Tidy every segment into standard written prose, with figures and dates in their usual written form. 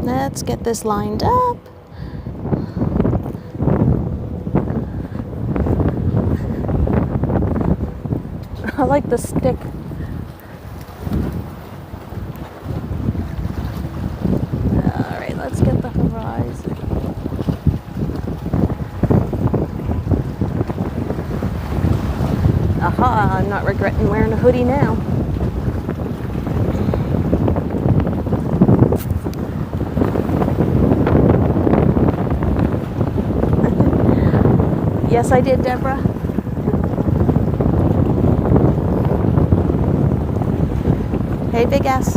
Let's get this lined up. I like the stick. All right, let's get the horizon. Aha, I'm not regretting wearing a hoodie now. Yes, I did, Deborah. Hey, Big S.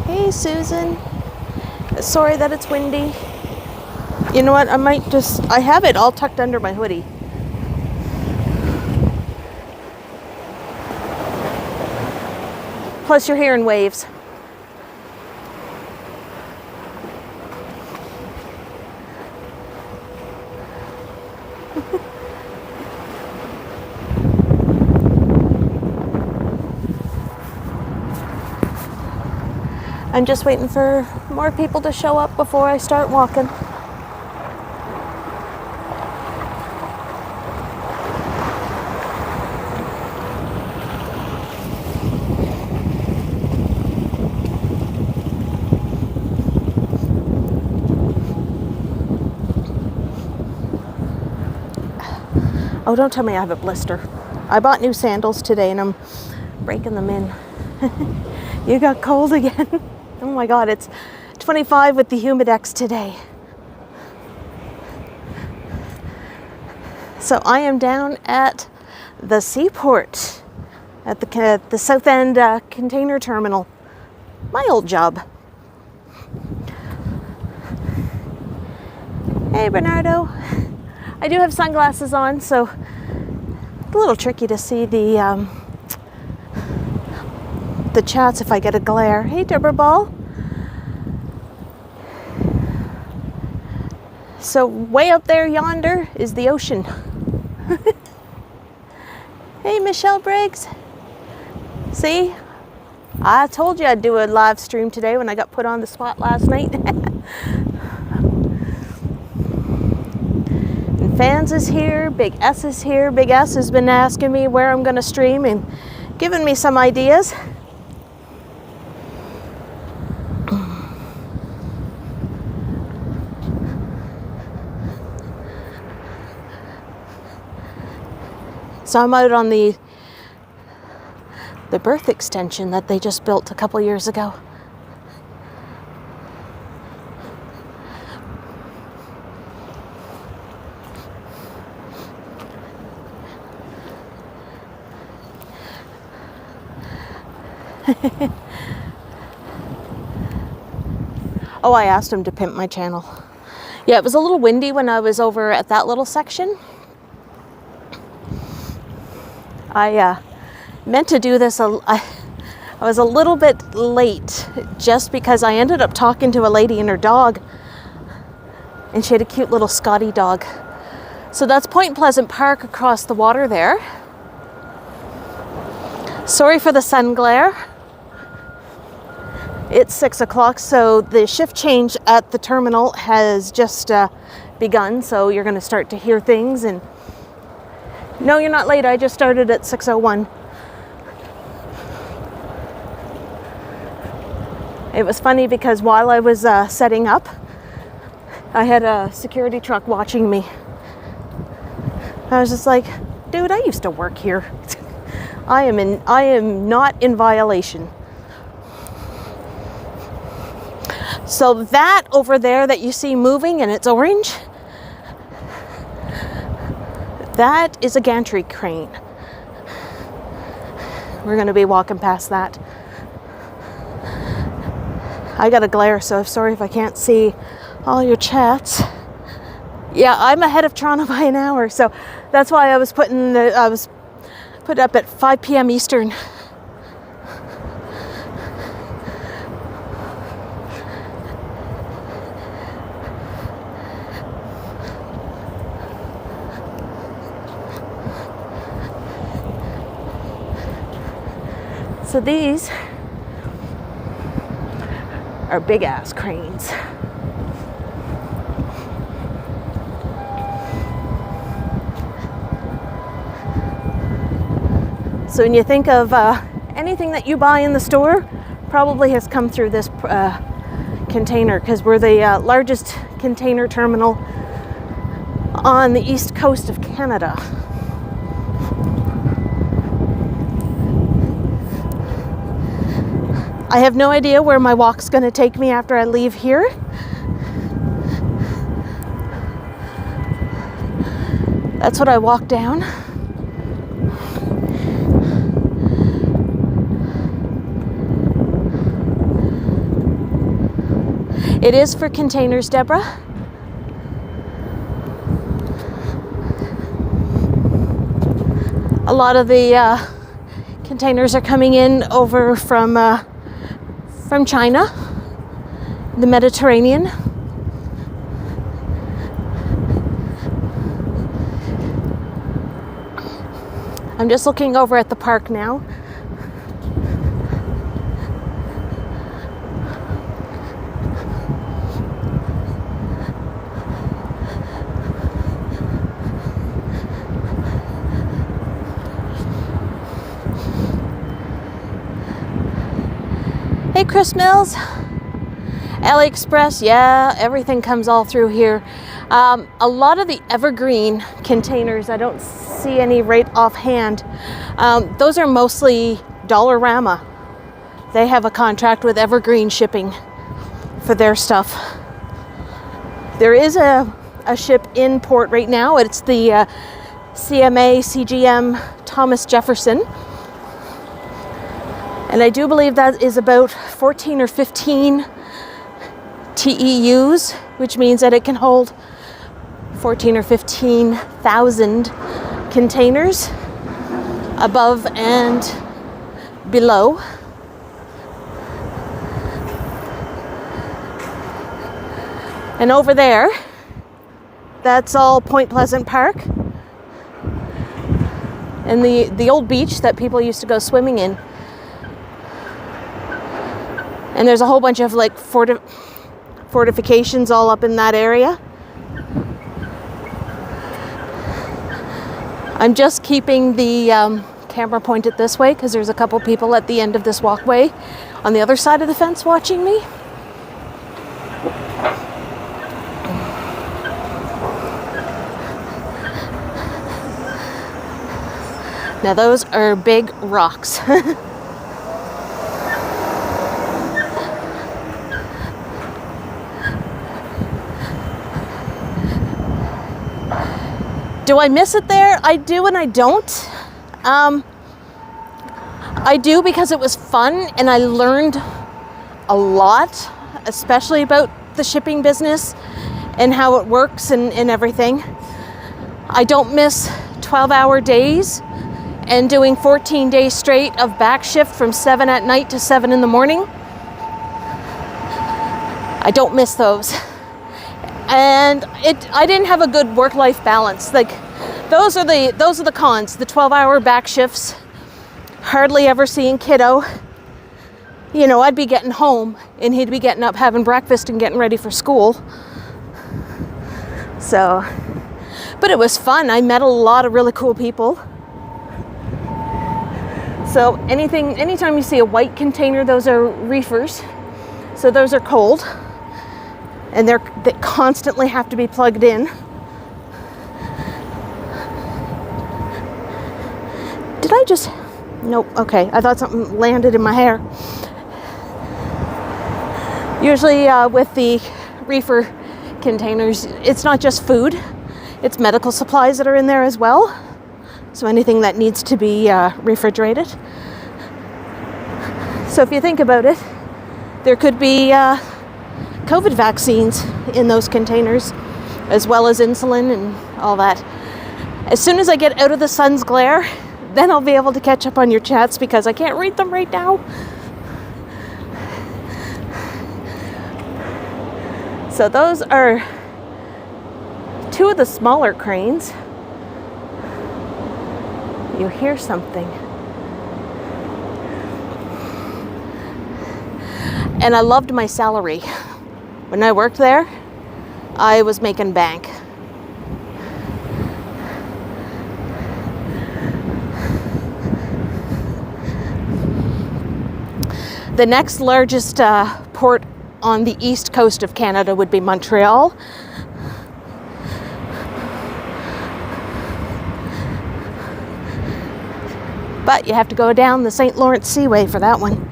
Hey, Susan. Sorry that it's windy. You know what? I have it all tucked under my hoodie. Plus, you're hearing waves. I'm just waiting for more people to show up before I start walking. Oh, don't tell me I have a blister. I bought new sandals today and I'm breaking them in. You got cold again? Oh my God, it's 25 with the Humidex today. So I am down at the Seaport, at the Southend Container Terminal. My old job. Hey, Bernardo. I do have sunglasses on, so it's a little tricky to see the chats if I get a glare. Hey, Deborah Ball. So way up there yonder is the ocean. Hey, Michelle Briggs. See, I told you I'd do a live stream today when I got put on the spot last night. And Fans is here, Big S is here. Big S has been asking me where I'm going to stream and giving me some ideas. So I'm out on the berth extension that they just built a couple years ago. Oh, I asked him to pimp my channel. Yeah, it was a little windy when I was over at that little section. I meant to do this, I was a little bit late just because I ended up talking to a lady and her dog, and she had a cute little Scotty dog. So that's Point Pleasant Park across the water there. Sorry for the sun glare. It's 6 o'clock, so the shift change at the terminal has just begun, so you're going to start to hear things. And no, you're not late. I just started at 6:01. It was funny because while I was setting up, I had a security truck watching me. I was just like, dude, I used to work here. I am not in violation. So that over there that you see moving and it's orange, that is a gantry crane. We're going to be walking past that. I got a glare, so I'm sorry if I can't see all your chats. Yeah, I'm ahead of Toronto by an hour, so that's why I was put up at 5 p.m. Eastern. So these are big ass cranes. So when you think of anything that you buy in the store, probably has come through this container, because we're the largest container terminal on the east coast of Canada. I have no idea where my walk's going to take me after I leave here. That's what I walk down. It is for containers, Deborah. A lot of the containers are coming in over from China, the Mediterranean. I'm just looking over at the park now. Hey, Chris Mills. AliExpress, yeah, everything comes all through here. A lot of the evergreen containers, I don't see any right offhand. Those are mostly Dollarama. They have a contract with Evergreen Shipping for their stuff. There is a ship in port right now. It's the CMA CGM Thomas Jefferson. And I do believe that is about 14 or 15 TEUs, which means that it can hold 14 or 15,000 containers above and below. And over there, that's all Point Pleasant Park and the old beach that people used to go swimming in. And there's a whole bunch of like fortifications all up in that area. I'm just keeping the camera pointed this way because there's a couple people at the end of this walkway on the other side of the fence watching me. Now those are big rocks. Do I miss it there? I do and I don't. I do because it was fun and I learned a lot, especially about the shipping business and how it works and everything. I don't miss 12-hour days and doing 14 days straight of back shift from 7 at night to 7 in the morning. I don't miss those. And I didn't have a good work-life balance. Like those are the cons. The 12-hour back shifts, hardly ever seeing kiddo. You know, I'd be getting home and he'd be getting up, having breakfast and getting ready for school. So, but it was fun. I met a lot of really cool people. So anytime you see a white container, those are reefers. So those are cold. And they constantly have to be plugged in. Did I just... Nope, okay. I thought something landed in my hair. Usually with the reefer containers, it's not just food. It's medical supplies that are in there as well. So anything that needs to be refrigerated. So if you think about it, there could be COVID vaccines in those containers, as well as insulin and all that. As soon as I get out of the sun's glare, then I'll be able to catch up on your chats because I can't read them right now. So those are two of the smaller cranes. You hear something. And I loved my salary. When I worked there, I was making bank. The next largest port on the east coast of Canada would be Montreal. But you have to go down the St. Lawrence Seaway for that one.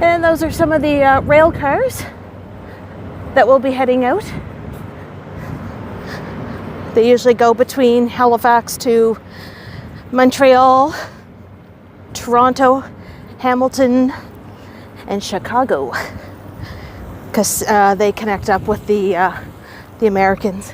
And those are some of the rail cars that will be heading out. They usually go between Halifax to Montreal, Toronto, Hamilton, and Chicago, because they connect up with the Americans.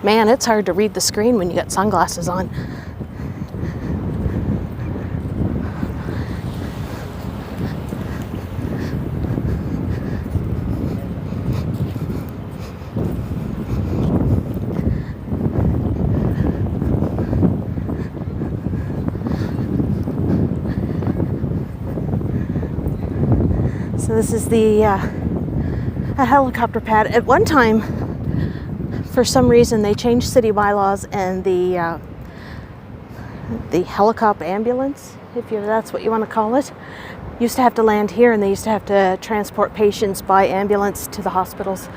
Man, it's hard to read the screen when you got sunglasses on. So this is a helicopter pad. At one time, for some reason, they changed city bylaws, and the helicopter ambulance, if that's what you want to call it, used to have to land here, and they used to have to transport patients by ambulance to the hospitals.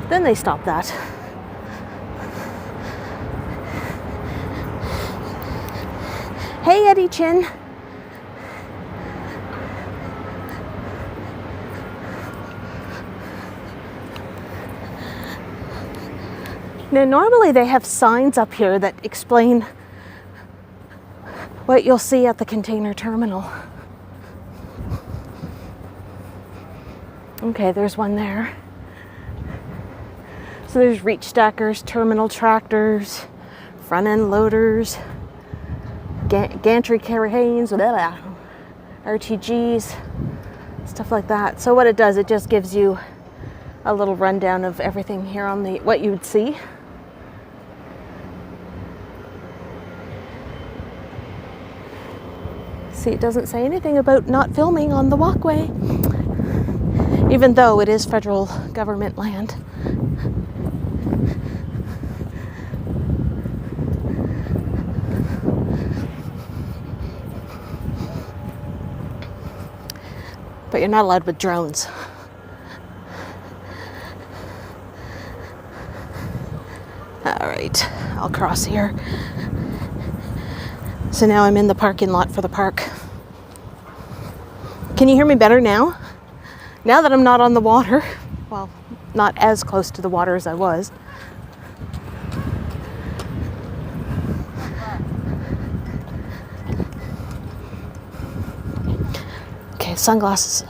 Then they stopped that. Hey, Eddie Chin. Now, normally they have signs up here that explain what you'll see at the container terminal. Okay, there's one there. So there's reach stackers, terminal tractors, front end loaders, gantry cranes, RTGs, stuff like that. So what it does, it just gives you a little rundown of everything here on what you would see. See, it doesn't say anything about not filming on the walkway, even though it is federal government land. But you're not allowed with drones. All right, I'll cross here. So now I'm in the parking lot for the park. Can you hear me better now? Now that I'm not on the water, well, not as close to the water as I was. Okay, sunglasses.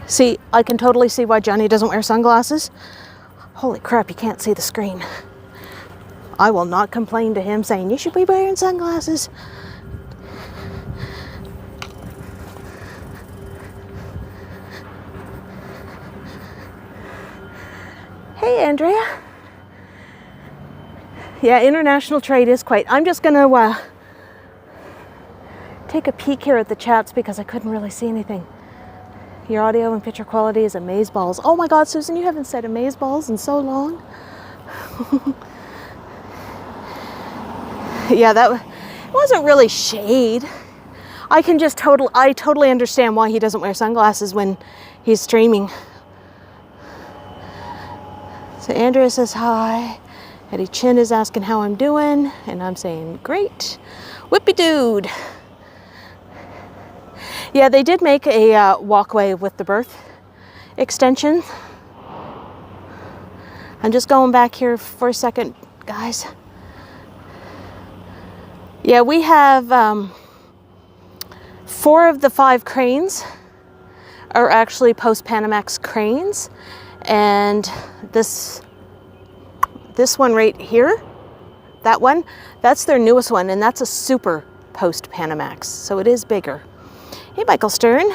See, I can totally see why Johnny doesn't wear sunglasses. Holy crap, you can't see the screen. I will not complain to him saying, you should be wearing sunglasses. Hey, Andrea. Yeah, international trade is quite. I'm just going to take a peek here at the chats because I couldn't really see anything. Your audio and picture quality is amazeballs. Oh my God, Susan, you haven't said amazeballs in so long. Yeah, that wasn't really shade. I totally understand why he doesn't wear sunglasses when he's streaming. So Andrea says hi. Eddie Chin is asking how I'm doing, and I'm saying great. Whippy dude. Yeah, they did make a walkway with the berth extension. I'm just going back here for a second, guys. Yeah, we have 4 of the 5 cranes are actually post-Panamax cranes, and this one right here, that one, that's their newest one, and that's a super post Panamax, so it is bigger. Hey, Michael Stern.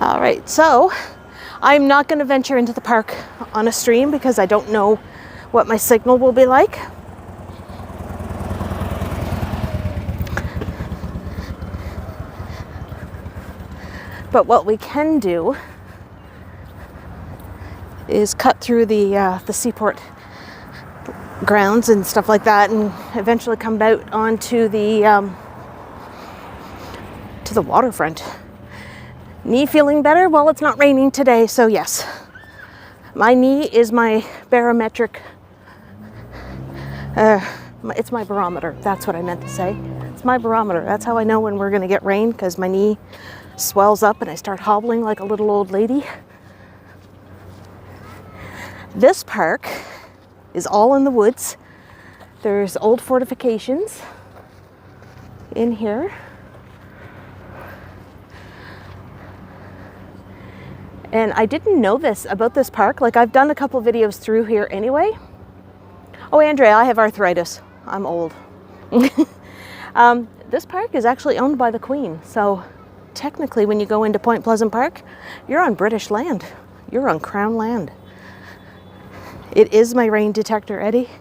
All right, so I'm not going to venture into the park on a stream because I don't know what my signal will be like. But what we can do is cut through the Seaport grounds and stuff like that, and eventually come out onto the to the waterfront. Knee feeling better? Well, it's not raining today, so yes. My knee is my barometric. It's my barometer. That's what I meant to say. It's my barometer. That's how I know when we're going to get rain, because my knee swells up and I start hobbling like a little old lady. This park is all in the woods. There's old fortifications in here. And I didn't know this about this park. Like, I've done a couple videos through here anyway. Oh, Andrea, I have arthritis. I'm old. This park is actually owned by the Queen. So technically, when you go into Point Pleasant Park, you're on British land. You're on Crown land. It is my rain detector, Eddie.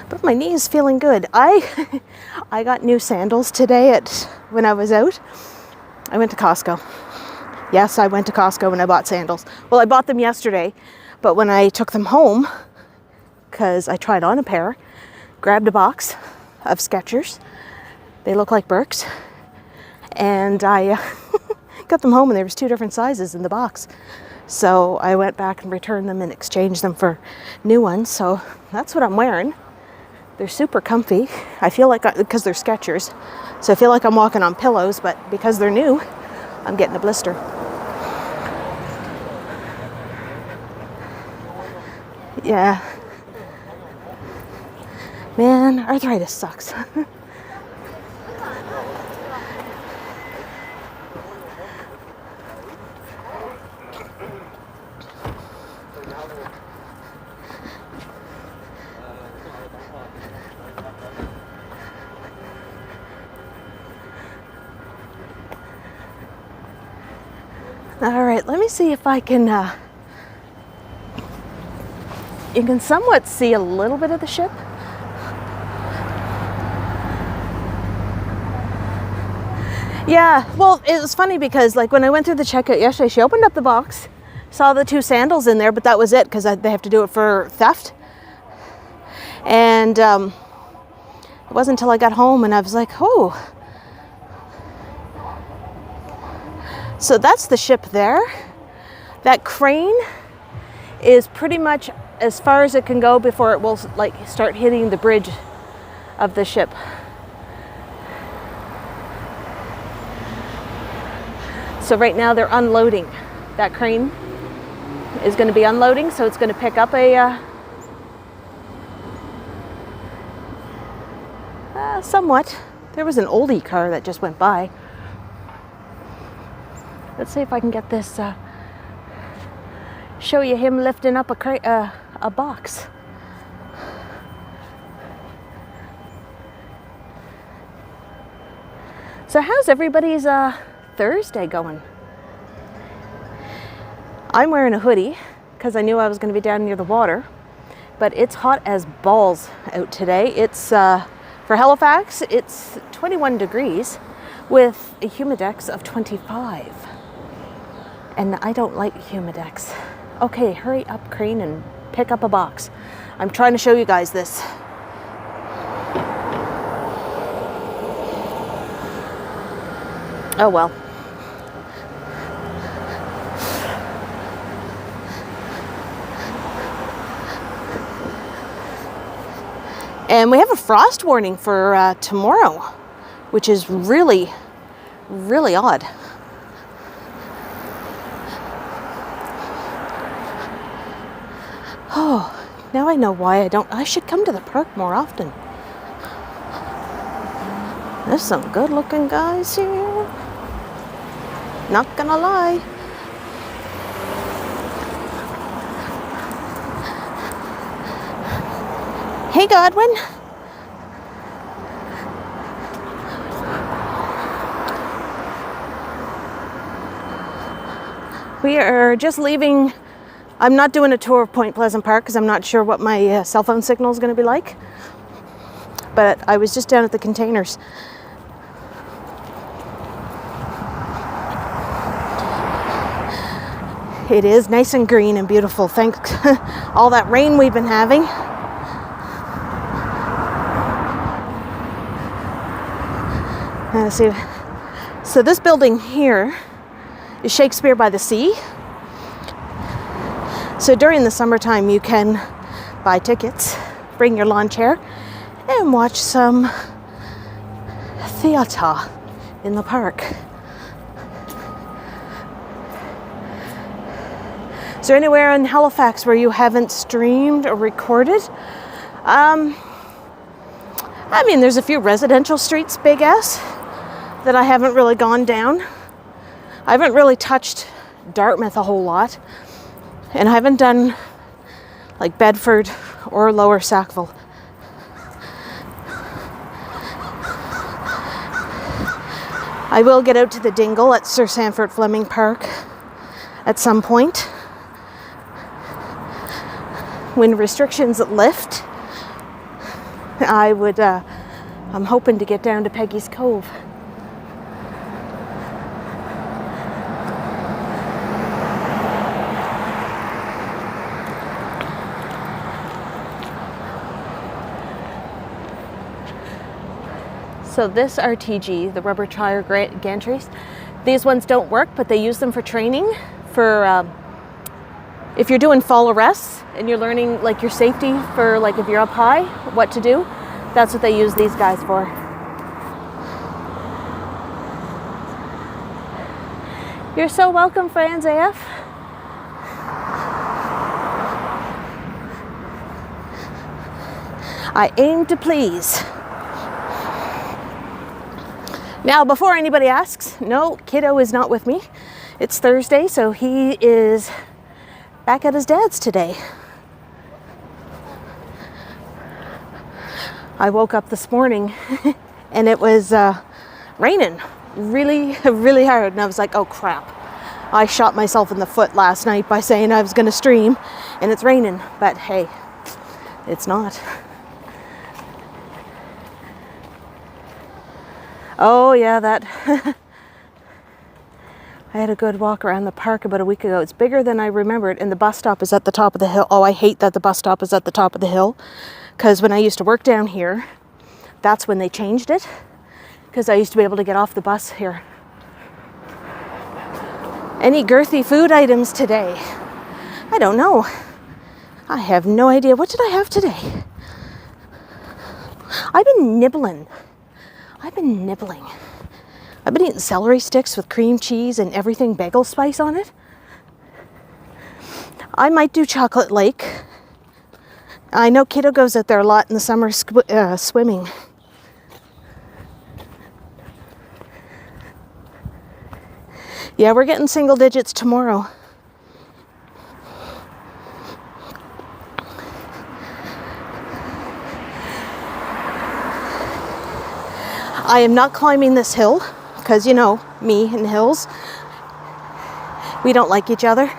But my knee is feeling good. I got new sandals today when I was out. I went to Costco. Yes, I went to Costco and I bought sandals. Well, I bought them yesterday, but when I took them home, because I tried on a pair, grabbed a box of Skechers. They look like Birks. And I got them home and there was 2 different sizes in the box. So I went back and returned them and exchanged them for new ones. So that's what I'm wearing. They're super comfy. I feel like, because they're Skechers, so I feel like I'm walking on pillows, but because they're new, I'm getting a blister. Yeah. Man, arthritis sucks. All right, let me see if I can, you can somewhat see a little bit of the ship. Yeah, well, it was funny because like when I went through the checkout yesterday, she opened up the box, saw the 2 sandals in there, but that was it because they have to do it for theft. And it wasn't until I got home and I was like, oh. So that's the ship there. That crane is pretty much as far as it can go before it will like start hitting the bridge of the ship. So right now they're unloading. That crane is going to be unloading, so it's going to pick up a somewhat. There was an oldie car that just went by. Let's see if I can get this, show you him lifting up a box. So how's everybody's Thursday going? I'm wearing a hoodie because I knew I was going to be down near the water, but it's hot as balls out today. It's, for Halifax, it's 21 degrees with a humidex of 25. And I don't like humidex. Okay, hurry up, crane, and pick up a box. I'm trying to show you guys this. Oh well. And we have a frost warning for tomorrow, which is really, really odd. Oh, now I know why I should come to the park more often. There's some good looking guys here. Not gonna lie. Hey, Godwin. We are just leaving. I'm not doing a tour of Point Pleasant Park because I'm not sure what my cell phone signal is going to be like. But I was just down at the containers. It is nice and green and beautiful. Thanks all that rain we've been having. Let's see. So this building here is Shakespeare by the Sea. So during the summertime you can buy tickets, bring your lawn chair, and watch some theater in the park. Is there anywhere in Halifax where you haven't streamed or recorded? I mean, there's a few residential streets, big S, that I haven't really gone down. I haven't really touched Dartmouth a whole lot. And I haven't done like Bedford or Lower Sackville. I will get out to the Dingle at Sir Sanford Fleming Park at some point. When restrictions lift, I'm hoping to get down to Peggy's Cove. So this RTG, the rubber tire gantries, these ones don't work, but they use them for training, for if you're doing fall arrests and you're learning like your safety for like if you're up high, what to do. That's what they use these guys for. You're so welcome, Franz AF. I aim to please. Now, before anybody asks, no, kiddo is not with me. It's Thursday, so he is back at his dad's today. I woke up this morning and it was raining really, really hard. And I was like, oh crap. I shot myself in the foot last night by saying I was going to stream and it's raining. But hey, it's not. Oh yeah, that I had a good walk around the park about a week ago. It's bigger than I remembered, and the bus stop is at the top of the hill. Oh, I hate that the bus stop is at the top of the hill, because when I used to work down here, that's when they changed it, because I used to be able to get off the bus here. Any girthy food items today? I don't know. I have no idea. What did I have today? I've been nibbling. I've been eating celery sticks with cream cheese and everything bagel spice on it. I might do Chocolate Lake. I know kiddo goes out there a lot in the summer swimming. Yeah, we're getting single digits tomorrow. I am not climbing this hill because, you know, me and hills, we don't like each other.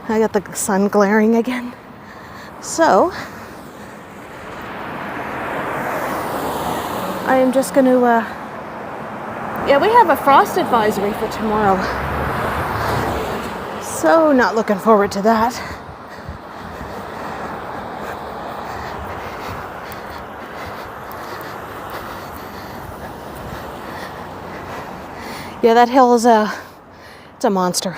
I got the sun glaring again. So, I am just going to, yeah, we have a frost advisory for tomorrow. So not looking forward to that. Yeah, that hill is it's a monster.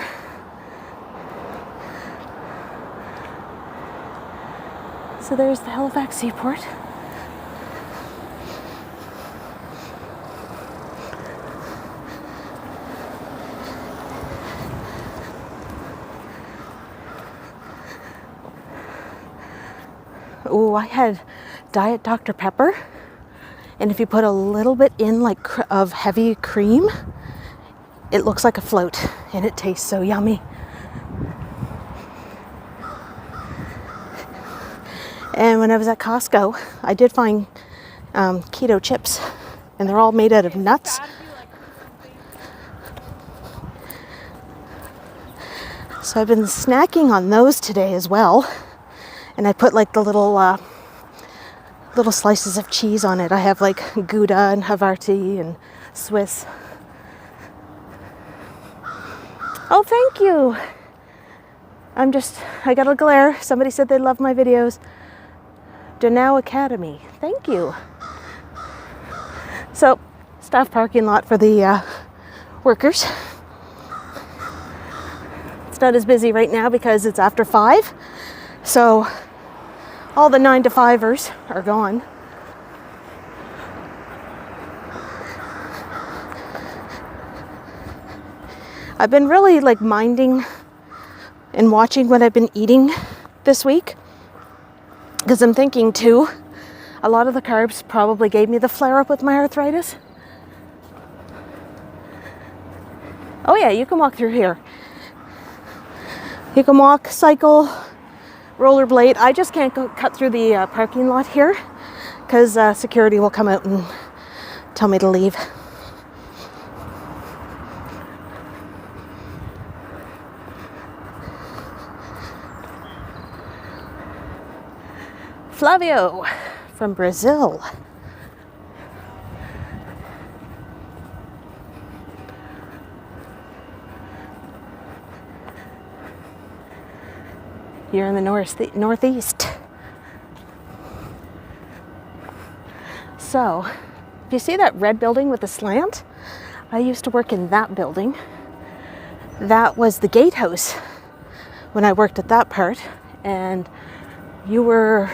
So there's the Halifax Seaport. Ooh, I had Diet Dr. Pepper. And if you put a little bit in like of heavy cream, it looks like a float and it tastes so yummy. And when I was at Costco, I did find keto chips, and they're all made out of nuts. So I've been snacking on those today as well. And I put like the little slices of cheese on it. I have like Gouda and Havarti and Swiss. Oh, thank you. I got a glare. Somebody said they love my videos. Danao Academy. Thank you. So, staff parking lot for the workers. It's not as busy right now because it's after 5. So, all the 9 to 5ers are gone. I've been really like minding and watching what I've been eating this week. Because I'm thinking too, a lot of the carbs probably gave me the flare-up with my arthritis. Oh yeah, you can walk through here. You can walk, cycle, rollerblade. I just can't cut through the parking lot here because security will come out and tell me to leave. Flavio from Brazil. You're in the northeast. So, if you see that red building with the slant, I used to work in that building. That was the gatehouse when I worked at that part, and you were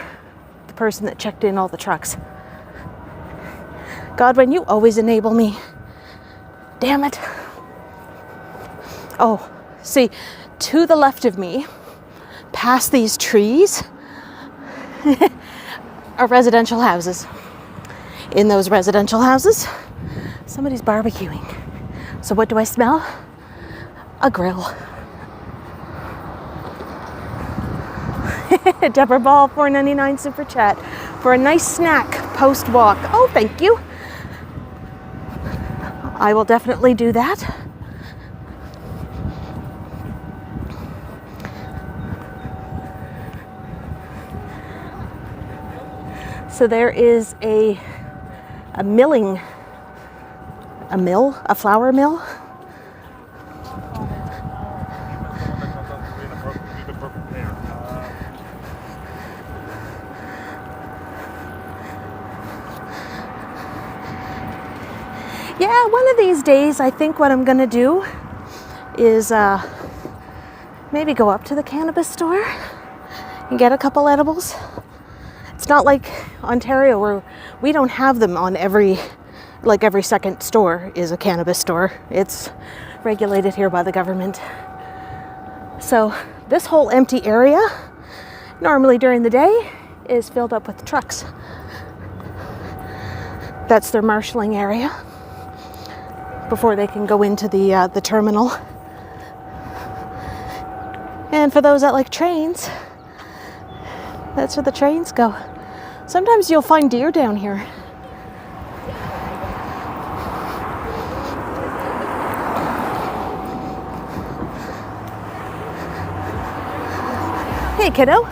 person that checked in all the trucks. Godwin, you always enable me. Damn it. Oh, see, to the left of me, past these trees, are residential houses. In those residential houses, somebody's barbecuing. So what do I smell? A grill. Deborah Ball, $4.99 super chat for a nice snack post walk. Oh, thank you. I will definitely do that. So there is a flour mill. Yeah, one of these days, I think what I'm going to do is maybe go up to the cannabis store and get a couple edibles. It's not like Ontario where we don't have them on every second store is a cannabis store. It's regulated here by the government. So this whole empty area, normally during the day, is filled up with trucks. That's their marshalling area before they can go into the terminal. And for those that like trains, that's where the trains go. Sometimes you'll find deer down here. Hey, kiddo.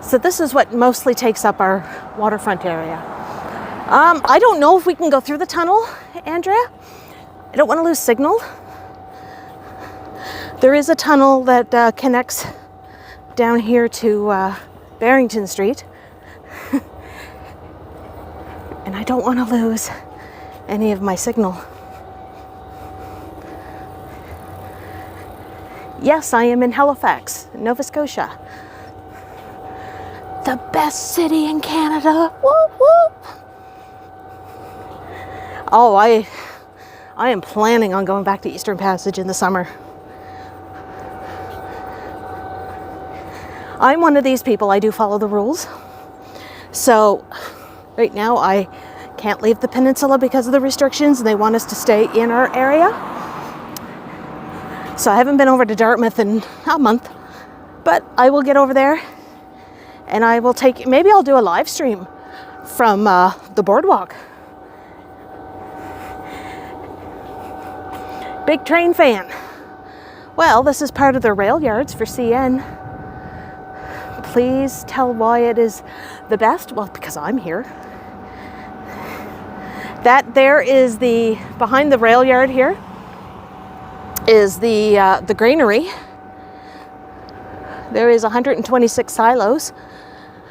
So this is what mostly takes up our waterfront area. I don't know if we can go through the tunnel, Andrea. I don't want to lose signal. There is a tunnel that connects down here to Barrington Street. And I don't want to lose any of my signal. Yes, I am in Halifax, Nova Scotia. The best city in Canada. Whoop, whoop. Oh, I am planning on going back to Eastern Passage in the summer. I'm one of these people, I do follow the rules. So right now I can't leave the peninsula because of the restrictions, and they want us to stay in our area. So I haven't been over to Dartmouth in a month, but I will get over there and I will maybe I'll do a live stream from the boardwalk. Big train fan. Well, this is part of the rail yards for CN. Please tell why it is the best. Well, because I'm here. That there is behind the rail yard here is the granary. There is 126 silos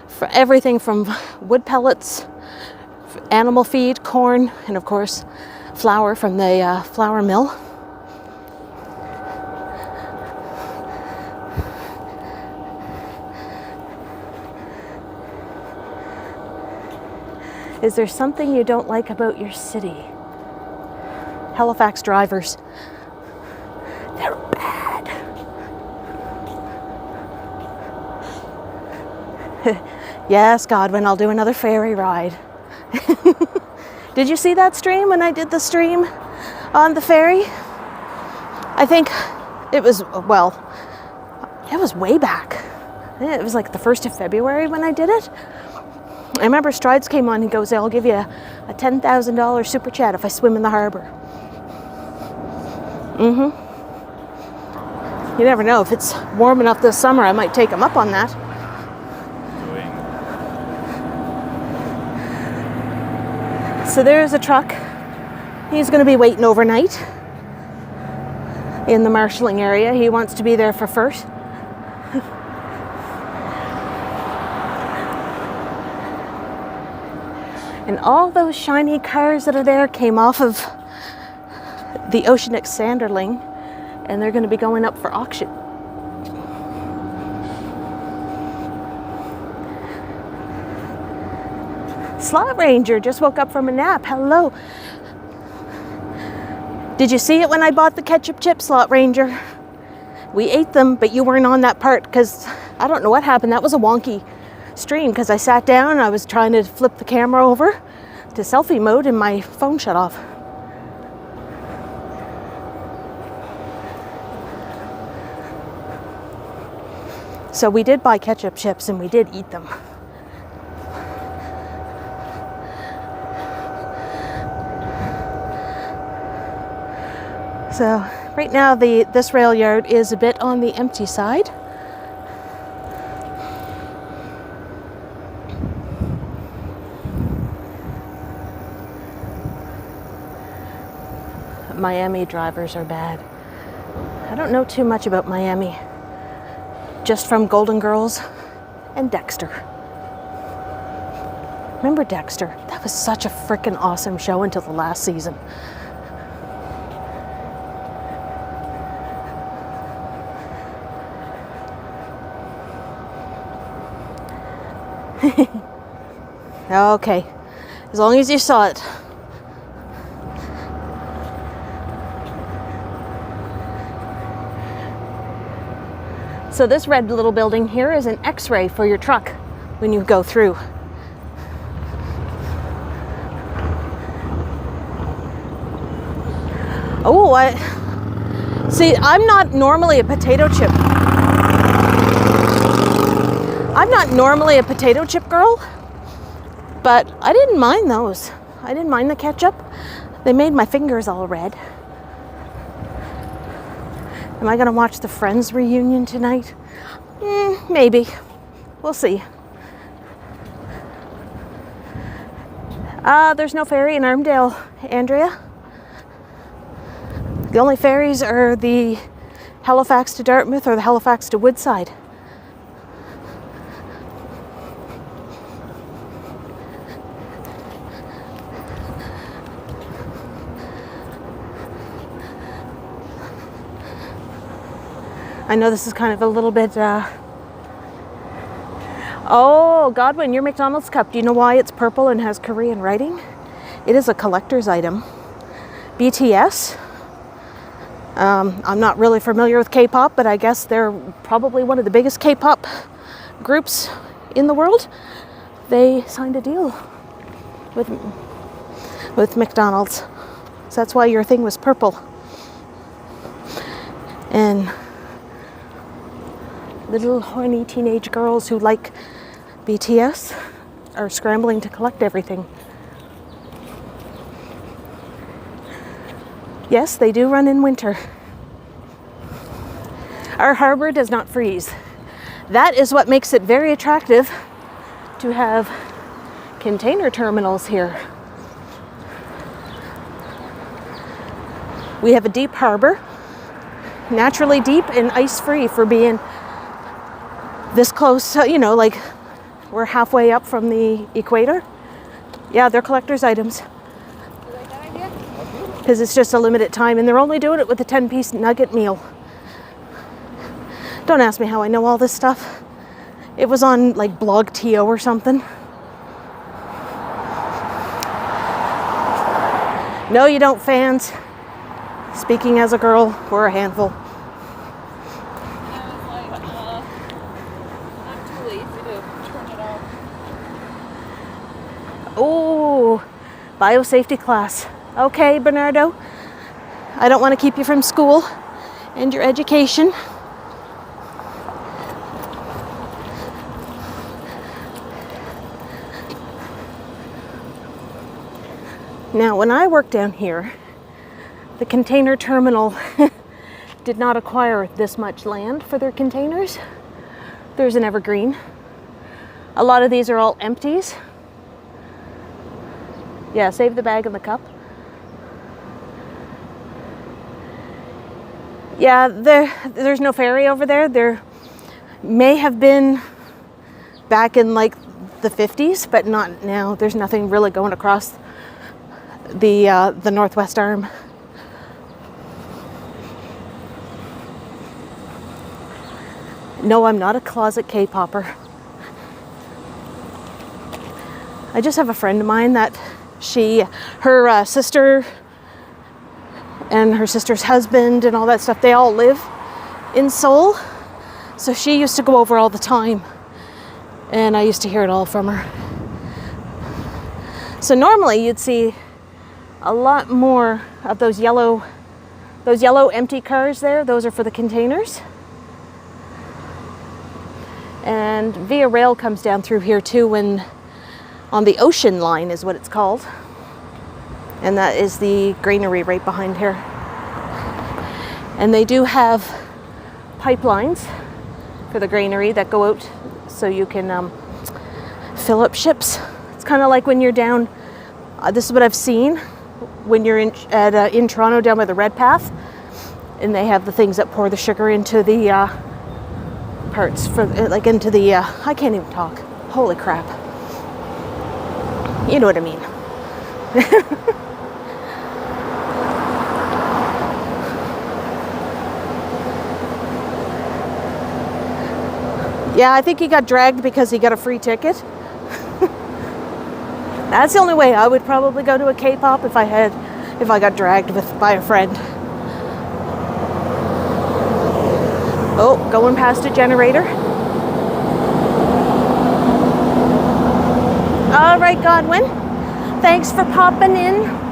for everything from wood pellets, animal feed, corn, and of course flour from the flour mill. Is there something you don't like about your city? Halifax drivers. They're bad. Yes, Godwin, I'll do another ferry ride. Did you see that stream when I did the stream on the ferry? I think it was, well, it was way back. It was like the 1st of February when I did it. I remember Strides came on and goes, I'll give you a $10,000 super chat if I swim in the harbor. You never know. If it's warm enough this summer, I might take him up on that. So there's a truck. He's going to be waiting overnight in the marshalling area. He wants to be there for first. And all those shiny cars that are there came off of the Oceanic Sanderling, and they're going to be going up for auction. Slot Ranger just woke up from a nap. Hello. Did you see it when I bought the ketchup chip, Slot Ranger? We ate them, but you weren't on that part because I don't know what happened. That was a wonky stream because I sat down and I was trying to flip the camera over to selfie mode and my phone shut off. So we did buy ketchup chips and we did eat them. So right now this rail yard is a bit on the empty side. Miami drivers are bad. I don't know too much about Miami. Just from Golden Girls and Dexter. Remember Dexter? That was such a freaking awesome show until the last season. Okay, as long as you saw it. So this red little building here is an X-ray for your truck when you go through. Oh, see, I'm not normally a potato chip. I'm not normally a potato chip girl, but I didn't mind those. I didn't mind the ketchup. They made my fingers all red. Am I gonna watch the Friends reunion tonight? Maybe. We'll see. There's no ferry in Armdale, Andrea. The only ferries are the Halifax to Dartmouth or the Halifax to Woodside. I know this is kind of a little bit, Oh, Godwin, your McDonald's cup, do you know why it's purple and has Korean writing? It is a collector's item. BTS. I'm not really familiar with K-pop, but I guess they're probably one of the biggest K-pop groups in the world. They signed a deal with McDonald's. So that's why your thing was purple. And little horny teenage girls who like BTS are scrambling to collect everything. Yes, they do run in winter. Our harbor does not freeze. That is what makes it very attractive to have container terminals here. We have a deep harbor, naturally deep and ice-free for being this close, you know, like we're halfway up from the equator. Yeah, they're collector's items. Because it's just a limited time, and they're only doing it with a 10-piece nugget meal. Don't ask me how I know all this stuff. It was on like Blog.to or something. No, you don't, fans. Speaking as a girl, we're a handful. I was like, I'm too lazy to turn it off. Oh, biosafety class. Okay, Bernardo. I don't want to keep you from school and your education. Now, when I worked down here, the container terminal did not acquire this much land for their containers. There's an evergreen. A lot of these are all empties. Yeah, save the bag and the cup. Yeah, there's no ferry over there. There may have been back in like the 50s, but not now. There's nothing really going across the Northwest Arm. No, I'm not a closet K-popper. I just have a friend of mine that her sister and her sister's husband and all that stuff, they all live in Seoul. So she used to go over all the time, and I used to hear it all from her. So normally you'd see a lot more of those yellow empty cars there. Those are for the containers. And Via Rail comes down through here too, when on the ocean line is what it's called. And that is the granary right behind here. And they do have pipelines for the granary that go out so you can fill up ships. It's kind of like when you're down, this is what I've seen, when you're in Toronto down by the Red Path, and they have the things that pour the sugar into the parts, for like into the, I can't even talk. Holy crap. You know what I mean. Yeah, I think he got dragged because he got a free ticket. That's the only way I would probably go to a K-pop, if I got dragged by a friend. Oh, going past a generator. All right, Godwin. Thanks for popping in.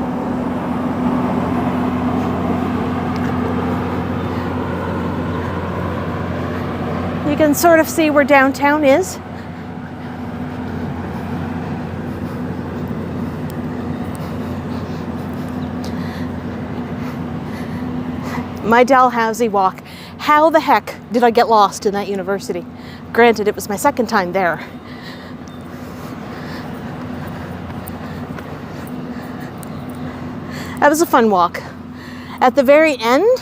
You can sort of see where downtown is. My Dalhousie walk. How the heck did I get lost in that university? Granted, it was my second time there. That was a fun walk. At the very end,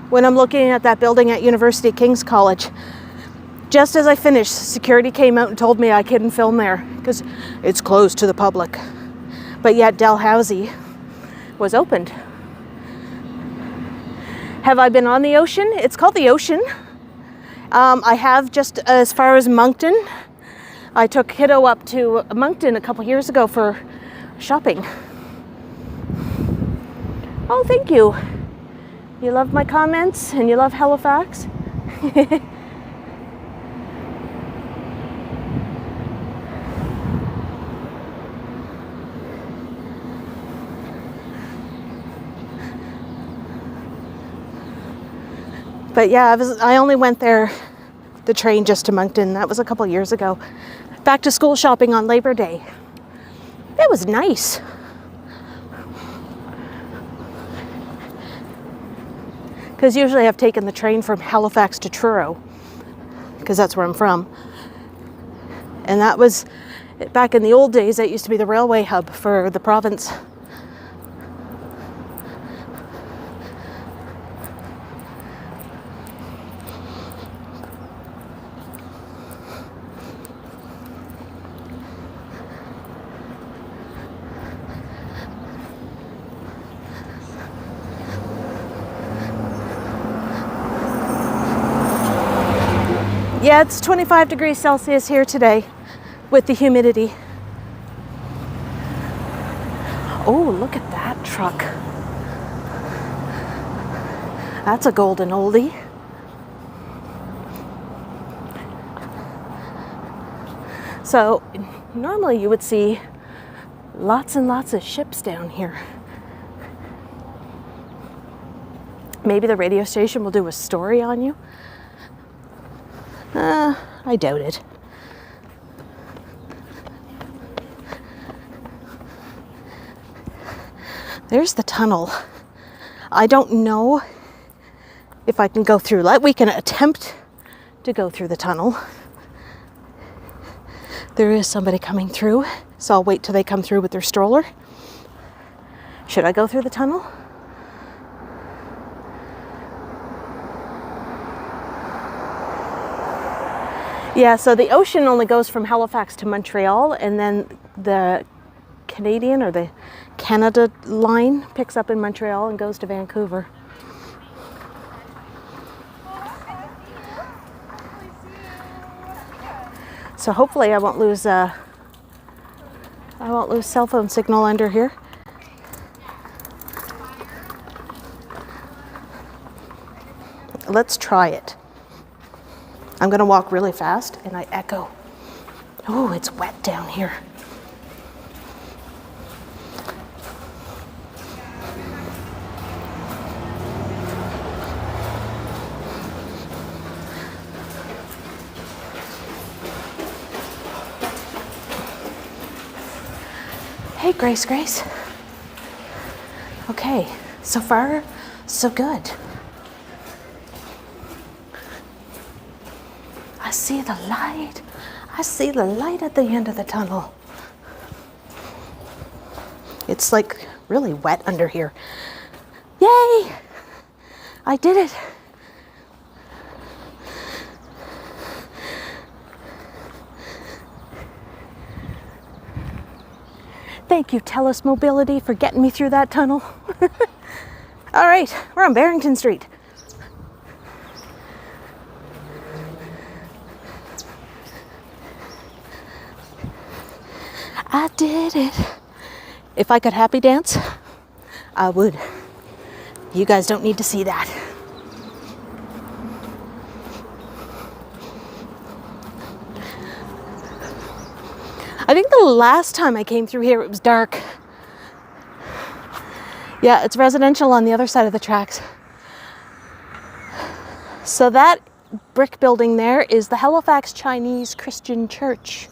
when I'm looking at that building at University of King's College, just as I finished, security came out and told me I couldn't film there because it's closed to the public. But yet Dalhousie was opened. Have I been on the ocean? It's called the ocean. I have, just as far as Moncton. I took kiddo up to Moncton a couple years ago for shopping. Oh, thank you. You love my comments and you love Halifax? But yeah, I only went there, the train just to Moncton. That was a couple years ago. Back to school shopping on Labor Day. It was nice. Because usually I've taken the train from Halifax to Truro, because that's where I'm from. And that was, back in the old days, that used to be the railway hub for the province. Yeah, it's 25 degrees Celsius here today with the humidity. Oh, look at that truck. That's a golden oldie. So normally you would see lots and lots of ships down here. Maybe the radio station will do a story on you. I doubt it. There's the tunnel. I don't know if I can go through. We can attempt to go through the tunnel. There is somebody coming through, so I'll wait till they come through with their stroller. Should I go through the tunnel? Yeah, so the ocean only goes from Halifax to Montreal, and then the Canadian or the Canada line picks up in Montreal and goes to Vancouver. So hopefully I won't lose cell phone signal under here. Let's try it. I'm gonna walk really fast and I echo. Oh, it's wet down here. Hey, Grace. Okay, so far, so good. I see the light. I see the light at the end of the tunnel. It's like really wet under here. Yay! I did it. Thank you, TELUS Mobility, for getting me through that tunnel. All right, we're on Barrington Street. I did it. If I could happy dance, I would. You guys don't need to see that. I think the last time I came through here, it was dark. Yeah, it's residential on the other side of the tracks. So that brick building there is the Halifax Chinese Christian Church.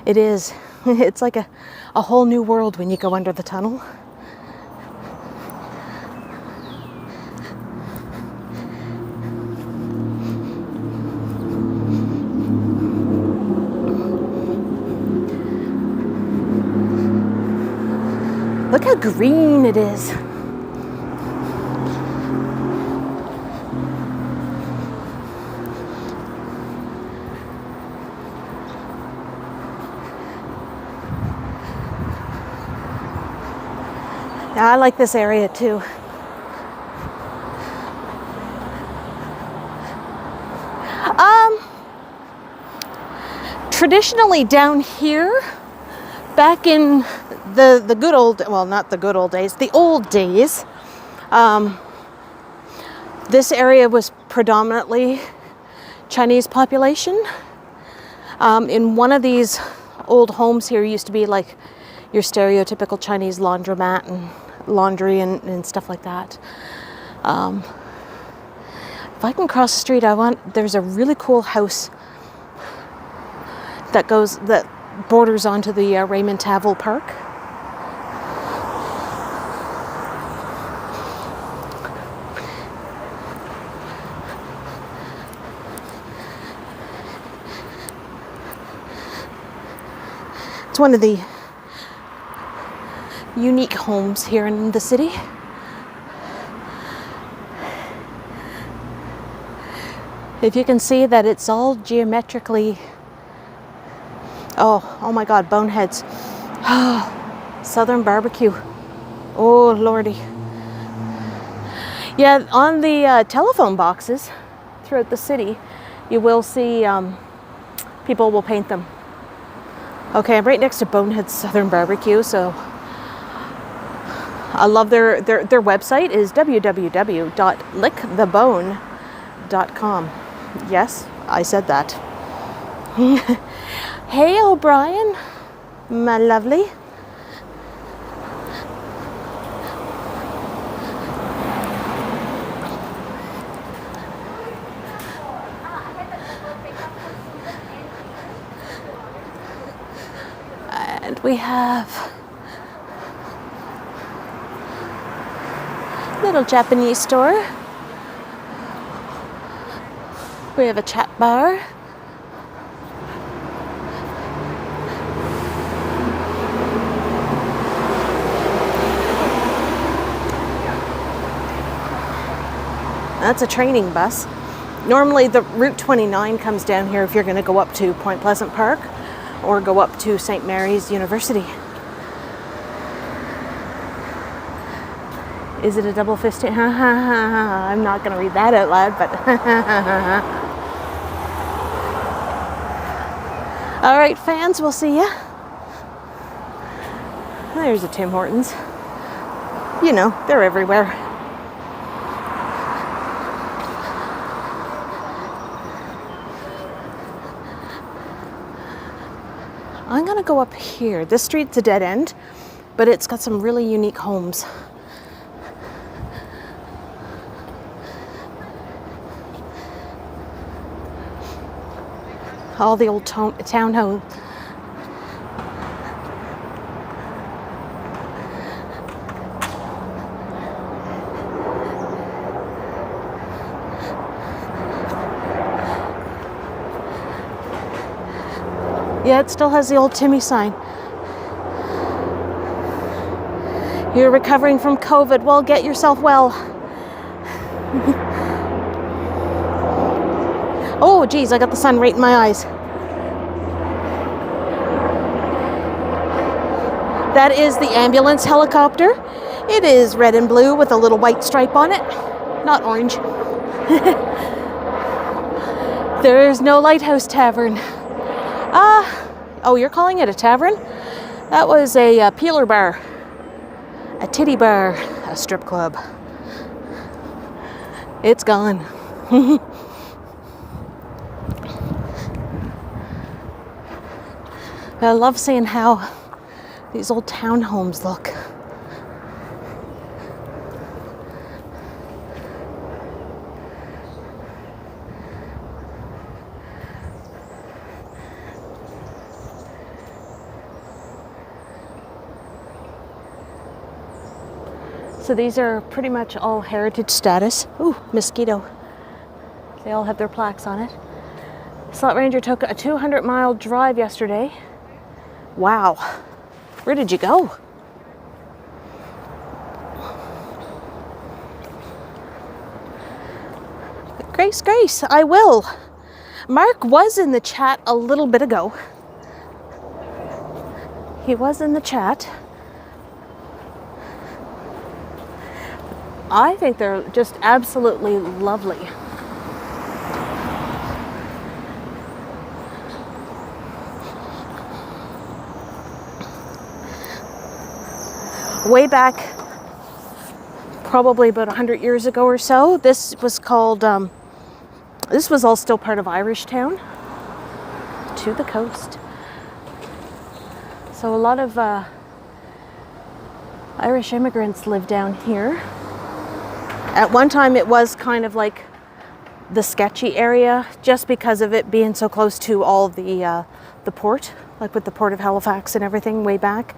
It is. It's like a whole new world when you go under the tunnel. Look how green it is. Yeah, I like this area too. Traditionally down here back in the good old, well, not the good old days, the old days, this area was predominantly Chinese population. In one of these old homes here used to be like your stereotypical Chinese laundromat and laundry and stuff like that. If I can cross the street, there's a really cool house that borders onto the Raymond Tavel Park. It's one of the unique homes here in the city. If you can see that it's all geometrically, oh my God, boneheads. Southern barbecue. Oh Lordy. Yeah, on the telephone boxes throughout the city, you will see people will paint them. Okay, I'm right next to Bonehead Southern Barbecue, so I love their website is www.lickthebone.com. Yes, I said that. Hey, O'Brien, my lovely. And we have a little Japanese store. We have a chat bar. That's a training bus. Normally the Route 29 comes down here if you're going to go up to Point Pleasant Park or go up to St. Mary's University. Is it a double fisting? I'm not going to read that out loud, but all right, fans, we'll see ya. There's a Tim Hortons. You know, they're everywhere. I'm gonna go up here. This street's a dead end, but it's got some really unique homes. All the old townhomes. Yeah, it still has the old Timmy sign. You're recovering from COVID. Well, get yourself well. Oh, geez, I got the sun right in my eyes. That is the ambulance helicopter. It is red and blue with a little white stripe on it. Not orange. There is no Lighthouse Tavern. Oh, you're calling it a tavern? That was a peeler bar, a titty bar, a strip club. It's gone. I love seeing how these old townhomes look. So these are pretty much all heritage status. Ooh, mosquito. They all have their plaques on it. Slot Ranger took a 200-mile drive yesterday. Wow. Where did you go? Grace, I will. Mark was in the chat a little bit ago. He was in the chat. I think they're just absolutely lovely. way back, probably about 100 years ago or so, this was called, this was all still part of Irish Town, to the coast. So a lot of Irish immigrants live down here. At one time it was kind of like the sketchy area, just because of it being so close to all the port, like with the port of Halifax and everything way back.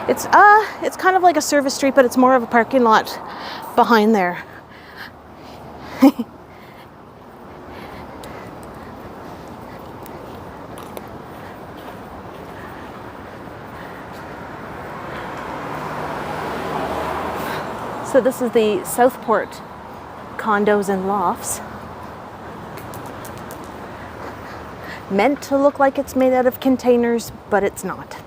It's kind of like a service street, but it's more of a parking lot behind there. So this is the Southport condos and lofts. Meant to look like it's made out of containers, but it's not.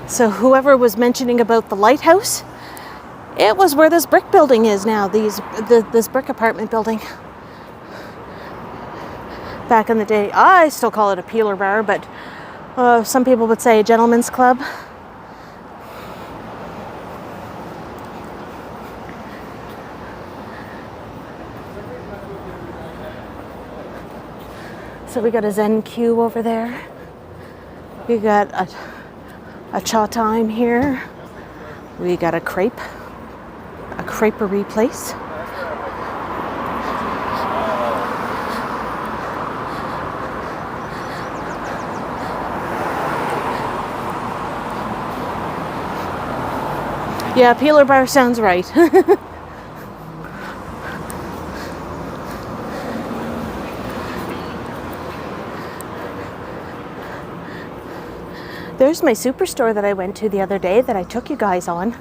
So whoever was mentioning about the lighthouse, it was where this brick building is now, this brick apartment building. Back in the day, I still call it a peeler bar, but some people would say a gentleman's club. So we got a Zen Q over there. We got a cha time here. We got a creperie place. Yeah, peeler bar sounds right. There's my superstore that I went to the other day that I took you guys on.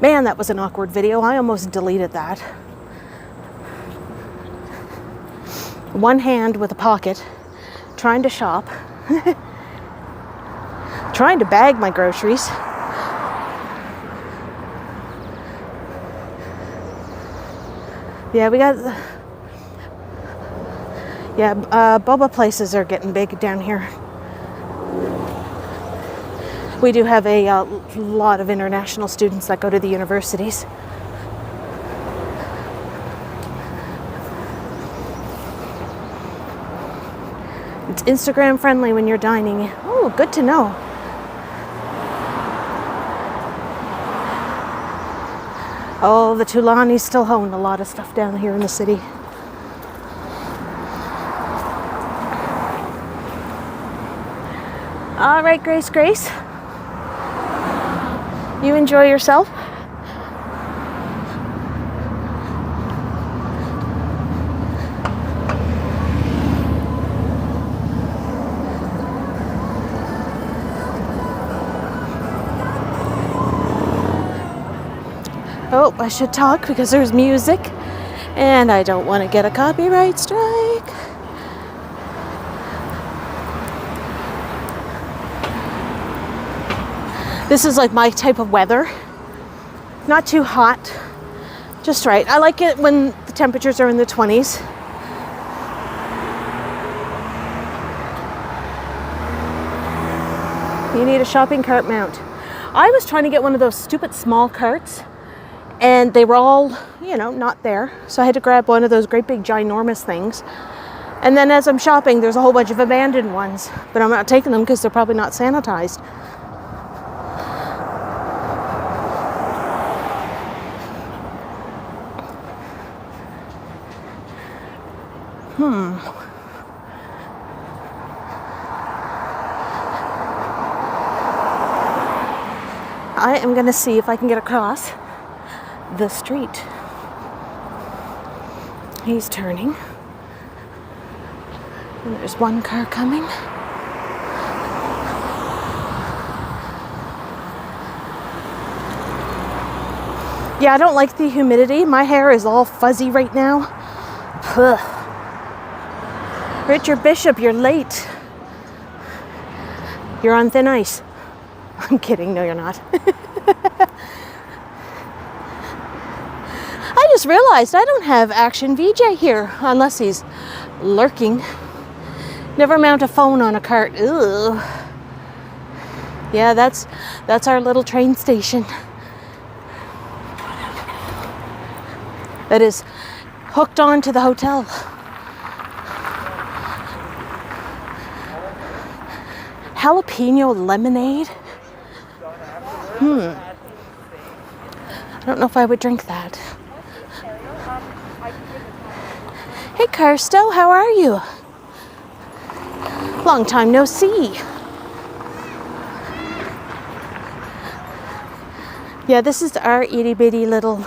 Man, that was an awkward video. I almost deleted that. One hand with a pocket, trying to shop, trying to bag my groceries. Yeah, we got, boba places are getting big down here. We do have a lot of international students that go to the universities. It's Instagram friendly when you're dining. Oh, good to know. Oh, the Tulanis still own a lot of stuff down here in the city. All right, Grace. You enjoy yourself? Oh, I should talk because there's music and I don't want to get a copyright strike. This is like my type of weather. Not too hot, just right. I like it when the temperatures are in the 20s. You need a shopping cart mount. I was trying to get one of those stupid small carts and they were all, not there. So I had to grab one of those great big ginormous things. And then as I'm shopping, there's a whole bunch of abandoned ones, but I'm not taking them because they're probably not sanitized. I am going to see if I can get across the street. He's turning. And there's one car coming. Yeah, I don't like the humidity. My hair is all fuzzy right now. Ugh. Richard Bishop, you're late. You're on thin ice. I'm kidding. No, you're not. I just realized I don't have Action VJ here, unless he's lurking. Never mount a phone on a cart. Ugh. Yeah, that's our little train station. That is hooked on to the hotel. Jalapeno lemonade? I don't know if I would drink that. Hey Karsto, how are you? Long time no see. Yeah, this is our itty bitty little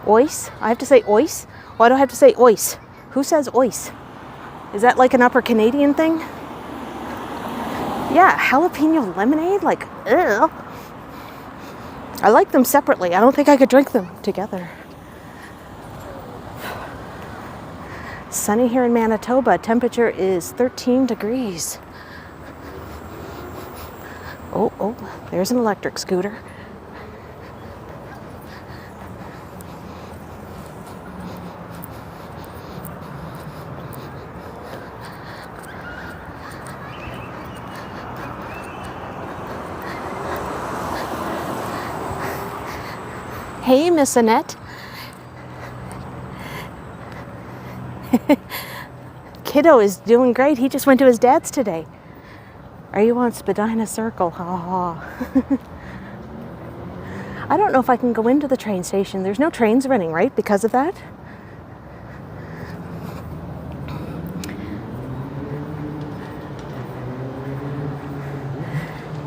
ois. I have to say ois? Why do I have to say ois? Who says ois? Is that like an upper Canadian thing? Yeah, jalapeno lemonade, like, ew. I like them separately. I don't think I could drink them together. Sunny here in Manitoba. Temperature is 13 degrees. Oh, there's an electric scooter. Hey, Miss Annette. Kiddo is doing great. He just went to his dad's today. Are you on Spadina Circle? Ha ha. I don't know if I can go into the train station. There's no trains running, right? Because of that?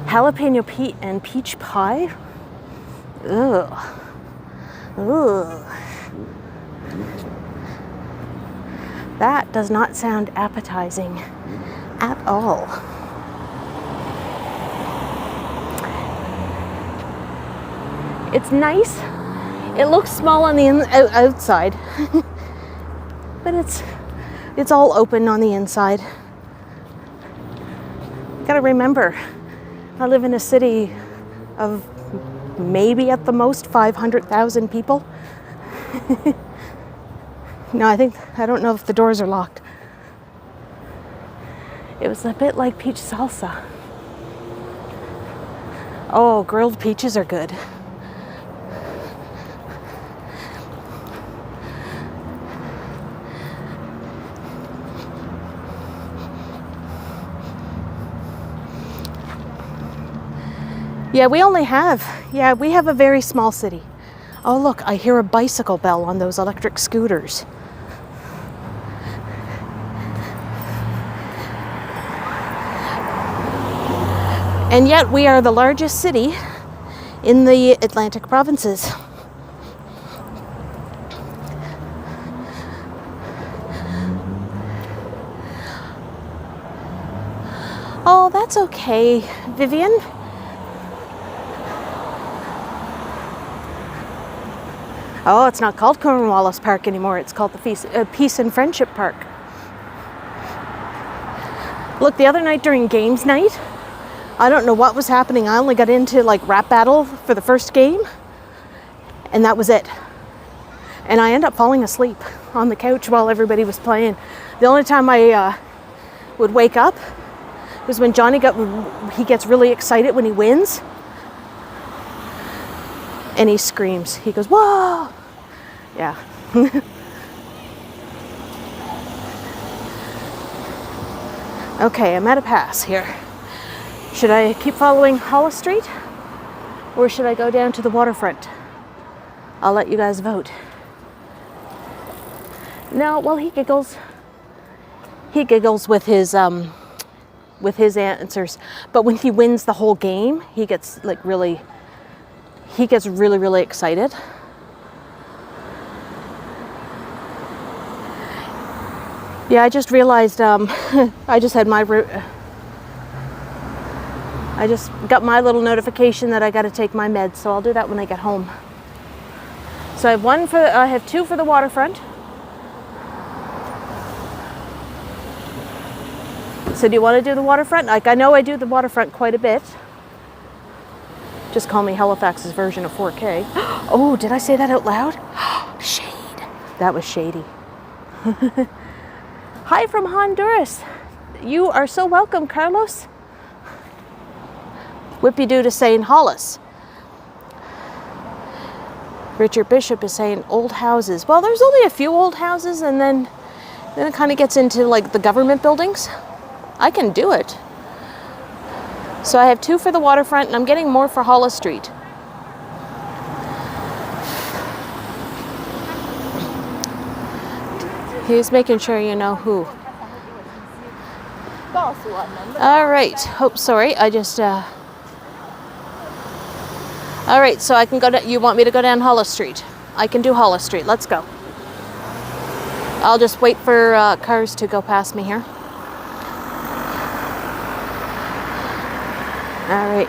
Jalapeno and peach pie? Ugh. Ugh. That does not sound appetizing at all. It's nice. It looks small on the outside, but it's all open on the inside. Gotta remember, I live in a city of maybe at the most 500,000 people. No, I don't know if the doors are locked. It was a bit like peach salsa. Oh, grilled peaches are good. Yeah, we have a very small city. Oh, look, I hear a bicycle bell on those electric scooters. And yet we are the largest city in the Atlantic provinces. Oh, that's okay, Vivian. Oh, it's not called Cornwallis Park anymore. It's called the Peace and Friendship Park. Look, the other night during games night, I don't know what was happening. I only got into like rap battle for the first game, and that was it. And I ended up falling asleep on the couch while everybody was playing. The only time I would wake up was when Johnny gets really excited when he wins. And he screams. He goes, whoa! Yeah. Okay, I'm at a pass here. Should I keep following Hollis Street? Or should I go down to the waterfront? I'll let you guys vote. No, well, he giggles. He giggles with his answers. But when he wins the whole game, he gets like really excited. Yeah, I just realized I just got my little notification that I got to take my meds, so I'll do that when I get home. So I have two for the waterfront. So do you want to do the waterfront? Like, I know I do the waterfront quite a bit. Just call me Halifax's version of 4K. Oh, did I say that out loud? Shade. That was shady. Hi from Honduras. You are so welcome, Carlos. Whippy-doo is saying Hollis. Richard Bishop is saying old houses. Well, there's only a few old houses, and then it kind of gets into like the government buildings. I can do it. So I have 2 for the waterfront, and I'm getting more for Hollis Street. He's making sure you know who. All right. Oh, sorry. I just... All right, so I can go to... You want me to go down Hollis Street? I can do Hollis Street. Let's go. I'll just wait for cars to go past me here. All right.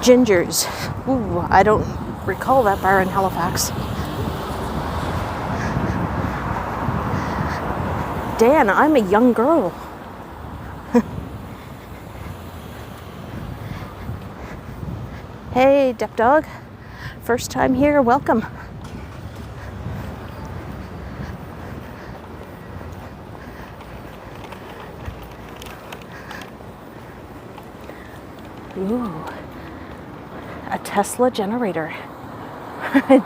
Ginger's. Ooh, I don't recall that bar in Halifax. Dan, I'm a young girl. Hey, Dep Dog. First time here, welcome. Ooh, a Tesla generator.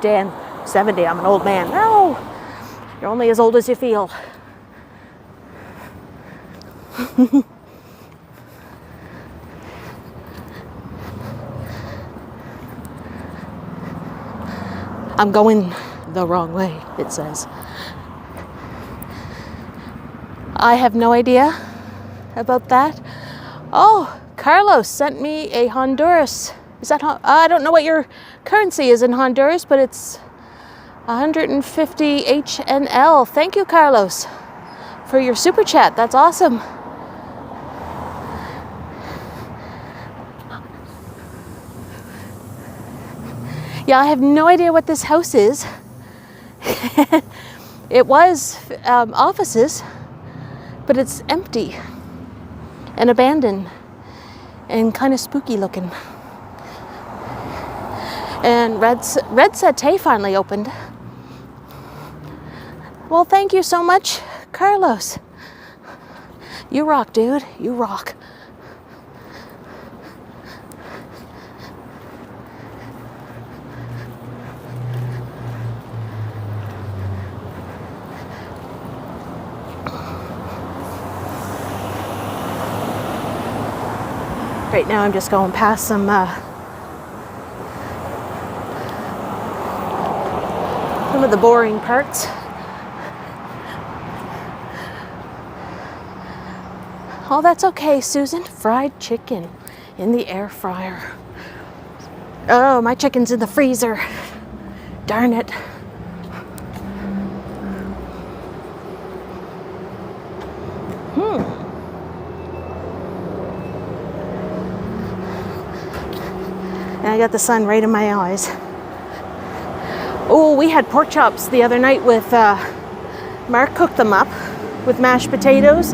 Dan, 70, I'm an old man. No, you're only as old as you feel. I'm going the wrong way, it says. I have no idea about that. Oh, Carlos sent me a Honduras. Is that, I don't know what your currency is in Honduras, but it's 150 HNL. Thank you, Carlos, for your super chat. That's awesome. Yeah, I have no idea what this house is. It was offices, but it's empty and abandoned and kind of spooky looking. And Red Satay finally opened. Well, thank you so much, Carlos. You rock, dude. You rock. Right now I'm just going past some of the boring parts. Oh, that's okay, Susan. Fried chicken in the air fryer. Oh, my chicken's in the freezer. Darn it. And I got the sun right in my eyes. Oh, we had pork chops the other night with, Mark cooked them up with mashed potatoes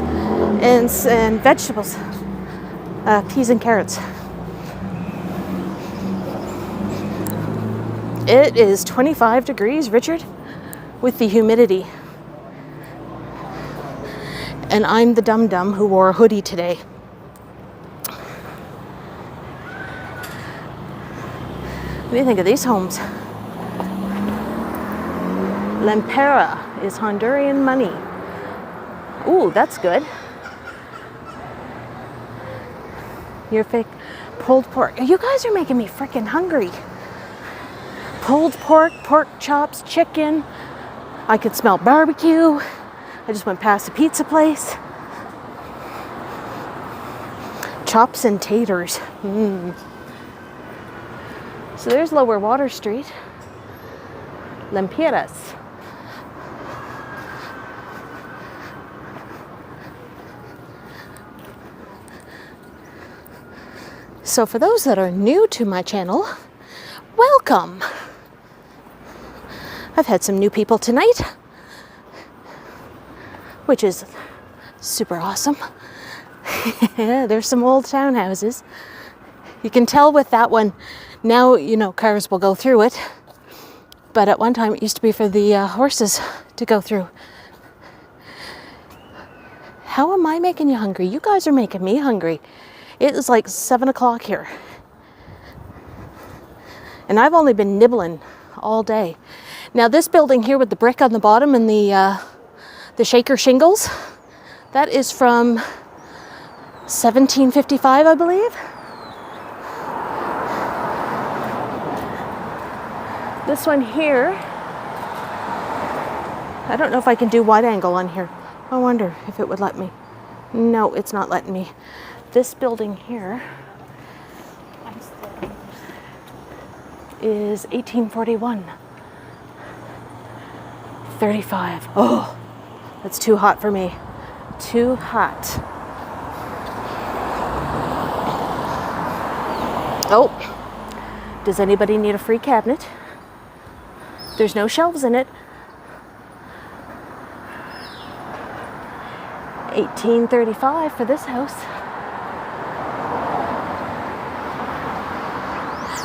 and vegetables, peas and carrots. It is 25 degrees, Richard, with the humidity. And I'm the dum-dum who wore a hoodie today. What do you think of these homes? Lempera is Honduran money. Ooh, that's good. Your fake pulled pork. You guys are making me freaking hungry. Pulled pork, pork chops, chicken. I could smell barbecue. I just went past a pizza place. Chops and taters. So there's Lower Water Street. Lempiras. So for those that are new to my channel, welcome. I've had some new people tonight. which is super awesome. There's some old townhouses. You can tell with that one, now, you know, cars will go through it. But at one time it used to be for the horses to go through. How am I making you hungry? You guys are making me hungry. It is like 7 o'clock here. And I've only been nibbling all day. Now this building here with the brick on the bottom and the shaker shingles, that is from 1755, I believe. This one here, I don't know if I can do wide angle on here. I wonder if it would let me. No, it's not letting me. This building here is 1841. 35. Oh, that's too hot for me. Too hot. Oh, does anybody need a free cabinet? There's no shelves in it. 1835 for this house.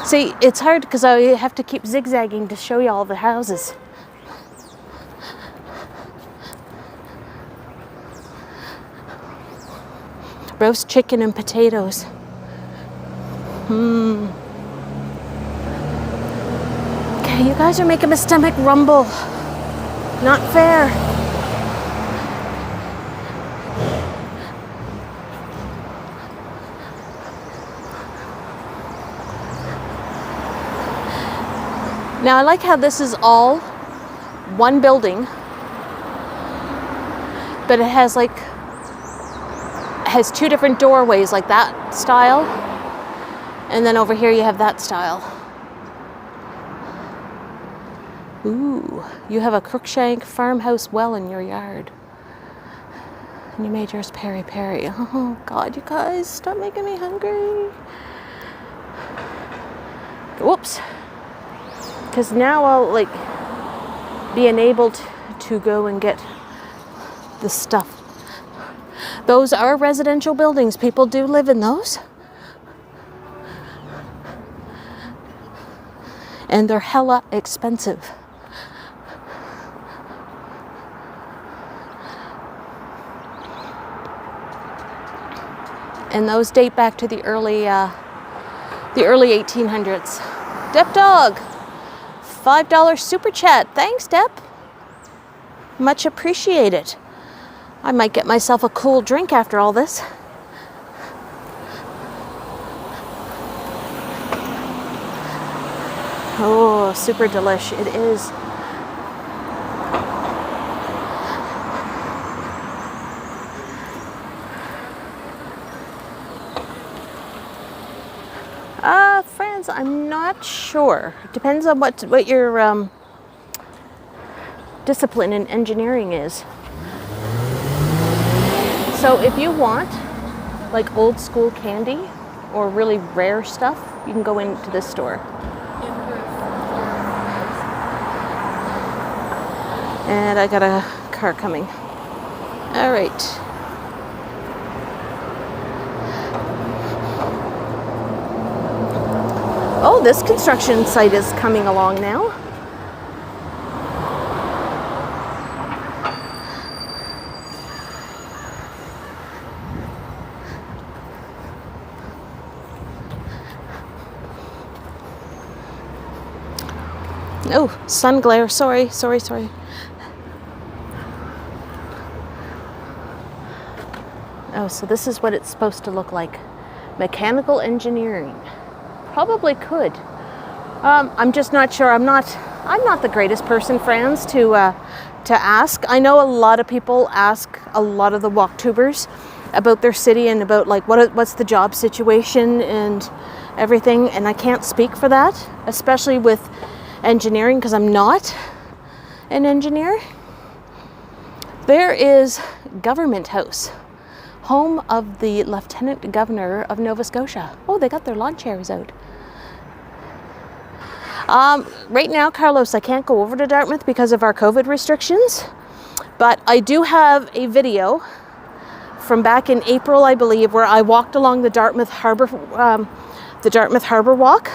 See, it's hard because I have to keep zigzagging to show you all the houses. Roast chicken and potatoes. Okay, you guys are making my stomach rumble. Not fair. Now I like how this is all one building, but it has two different doorways, like that style, and then over here you have that style. Ooh, you have a Crookshank farmhouse well in your yard. And you made yours peri-peri. Oh God, you guys, stop making me hungry. Whoops. Because now I'll be enabled to go and get the stuff. Those are residential buildings. People do live in those. And they're hella expensive. And those date back to the early 1800s. Dep Dog, $5 super chat. Thanks, Dep. Much appreciated. I might get myself a cool drink after all this. Oh, super delish. It is. Friends, I'm not sure. It depends on what your discipline in engineering is. So if you want like old school candy or really rare stuff, you can go into this store. And I got a car coming. All right. Oh, this construction site is coming along now. Oh, sun glare. Sorry. Oh, so this is what it's supposed to look like. Mechanical engineering. Probably could. I'm just not sure. I'm not the greatest person, friends, to ask. I know a lot of people ask a lot of the walktubers about their city and about like what's the job situation and everything, and I can't speak for that, especially with engineering, because I'm not an engineer. There is Government House, home of the Lieutenant Governor of Nova Scotia. Oh, they got their lawn chairs out. Right now, Carlos, I can't go over to Dartmouth because of our COVID restrictions, But I do have a video from back in April, I believe, where I walked along the Dartmouth Harbour Walk,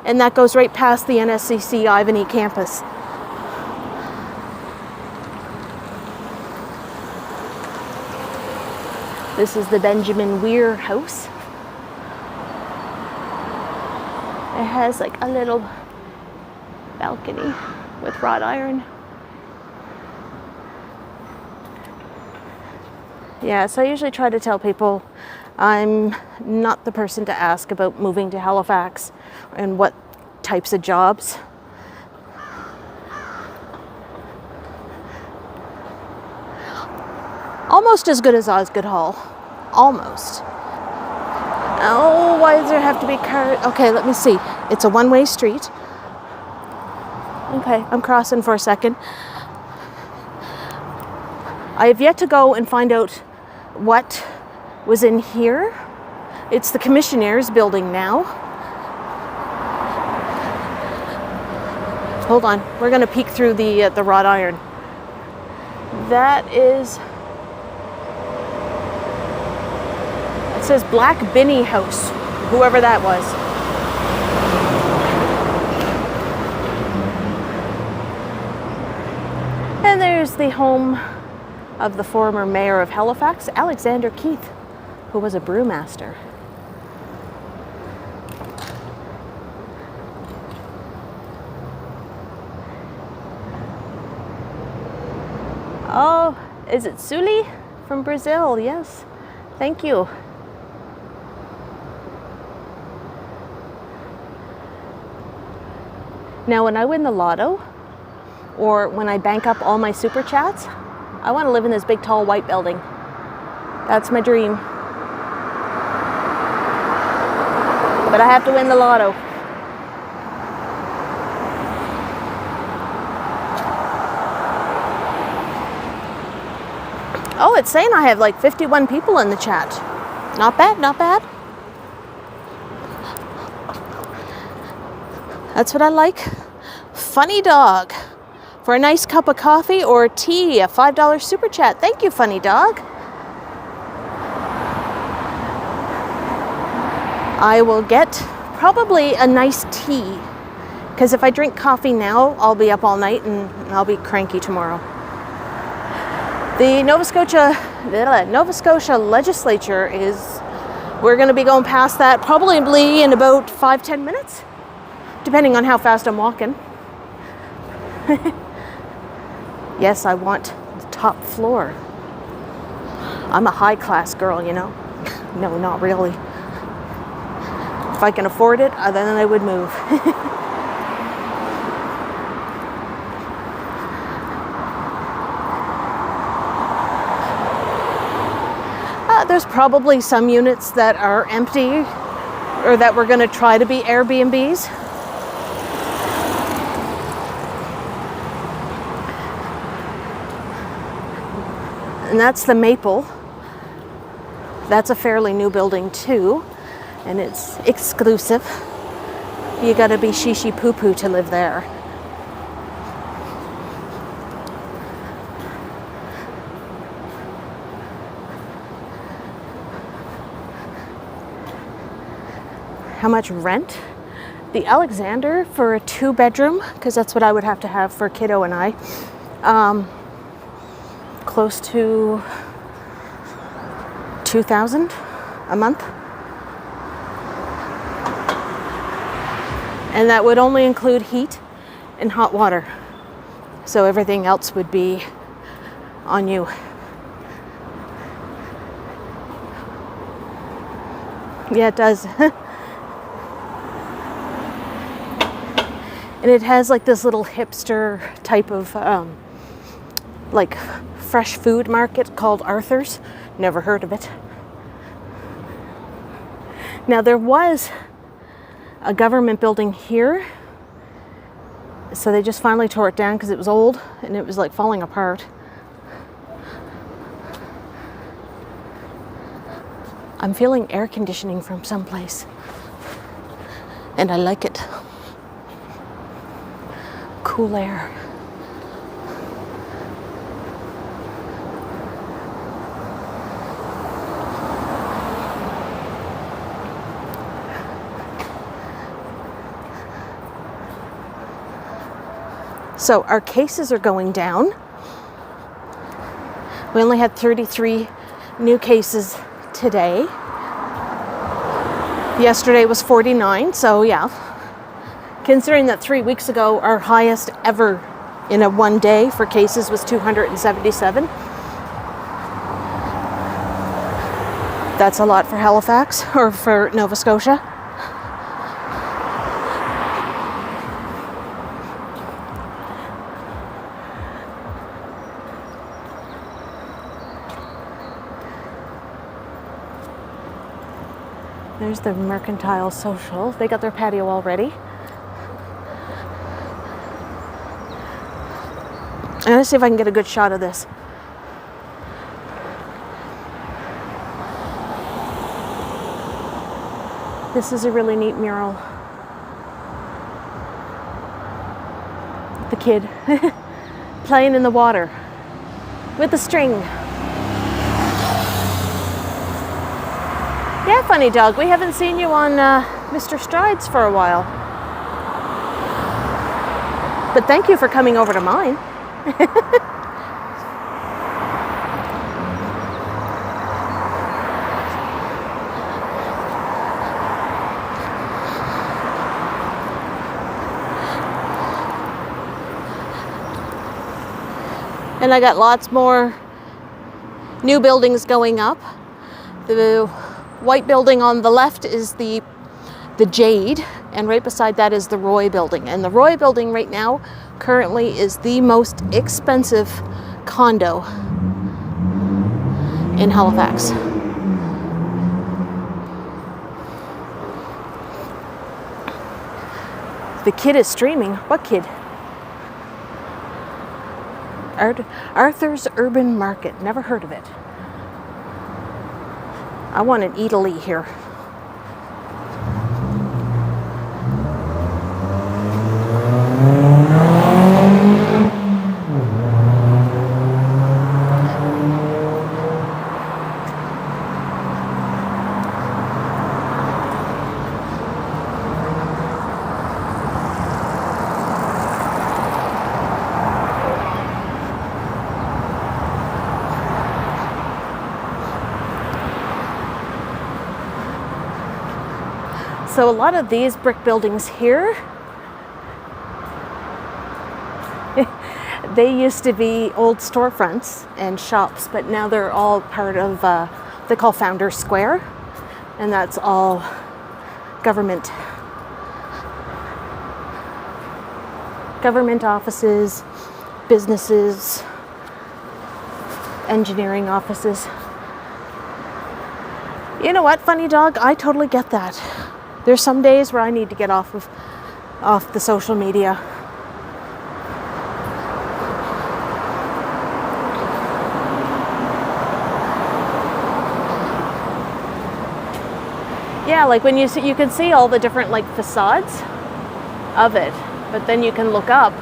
and that goes right past the NSCC Ivany campus. This is the Benjamin Weir house. It has like a little balcony with wrought iron. Yeah, so I usually try to tell people I'm not the person to ask about moving to Halifax and what types of jobs. Almost as good as Osgoode Hall. Almost. Oh, why does there have to be cars? Okay, let me see. It's a one-way street. Okay, I'm crossing for a second. I have yet to go and find out what was in here. It's the Commissionaire's building now. Hold on, we're gonna peek through the wrought iron. That is, it says Black Binney House, whoever that was. And there's the home of the former mayor of Halifax, Alexander Keith, who was a brewmaster. Oh, is it Sully from Brazil? Yes, thank you. Now, when I win the lotto, or when I bank up all my super chats, I want to live in this big, tall, white building. That's my dream. But I have to win the lotto. Oh, it's saying I have like 51 people in the chat. Not bad, not bad. That's what I like. Funny Dog. For a nice cup of coffee or tea, a $5 super chat. Thank you, Funny Dog. I will get probably a nice tea, because if I drink coffee now, I'll be up all night and I'll be cranky tomorrow. The Nova Scotia legislature is, we're going to be going past that probably in about 5-10 minutes, depending on how fast I'm walking. Yes, I want the top floor. I'm a high-class girl, you know. No, not really. If I can afford it, then I would move. There's probably some units that are empty or that we're going to try to be Airbnbs. And that's the Maple. That's a fairly new building too, and it's exclusive. You gotta be shishi poo poo to live there. How much rent? The Alexander for a 2-bedroom, because that's what I would have to have for kiddo and I. Close to $2,000 a month. And that would only include heat and hot water. So everything else would be on you. Yeah, it does. And it has like this little hipster type of like fresh food market called Arthur's. Never heard of it. Now there was a government building here, so they just finally tore it down because it was old and it was like falling apart. I'm feeling air conditioning from someplace, and I like it. Cool air. So our cases are going down. We only had 33 new cases today. Yesterday was 49, so yeah. Considering that 3 weeks ago, our highest ever in a one day for cases was 277. That's a lot for Halifax, or for Nova Scotia. There's the Mercantile Social. They got their patio already. I'm gonna see if I can get a good shot of this. This is a really neat mural. The kid playing in the water with a string. Yeah, funny dog. We haven't seen you on Mr. Strides for a while. But thank you for coming over to mine. And I got lots more new buildings going up. The white building on the left is the Jade, and right beside that is the Roy building. And the Roy building right now currently is the most expensive condo in Halifax. The kid is streaming. What kid? Arthur's Urban Market. Never heard of it. I want an Italy here. So a lot of these brick buildings here, they used to be old storefronts and shops, but now they're all part of, they call Founders Square, and that's all government offices, businesses, engineering offices. You know what, funny dog? I totally get that. There's some days where I need to get off the social media. Yeah, like when you can see all the different like facades of it, but then you can look up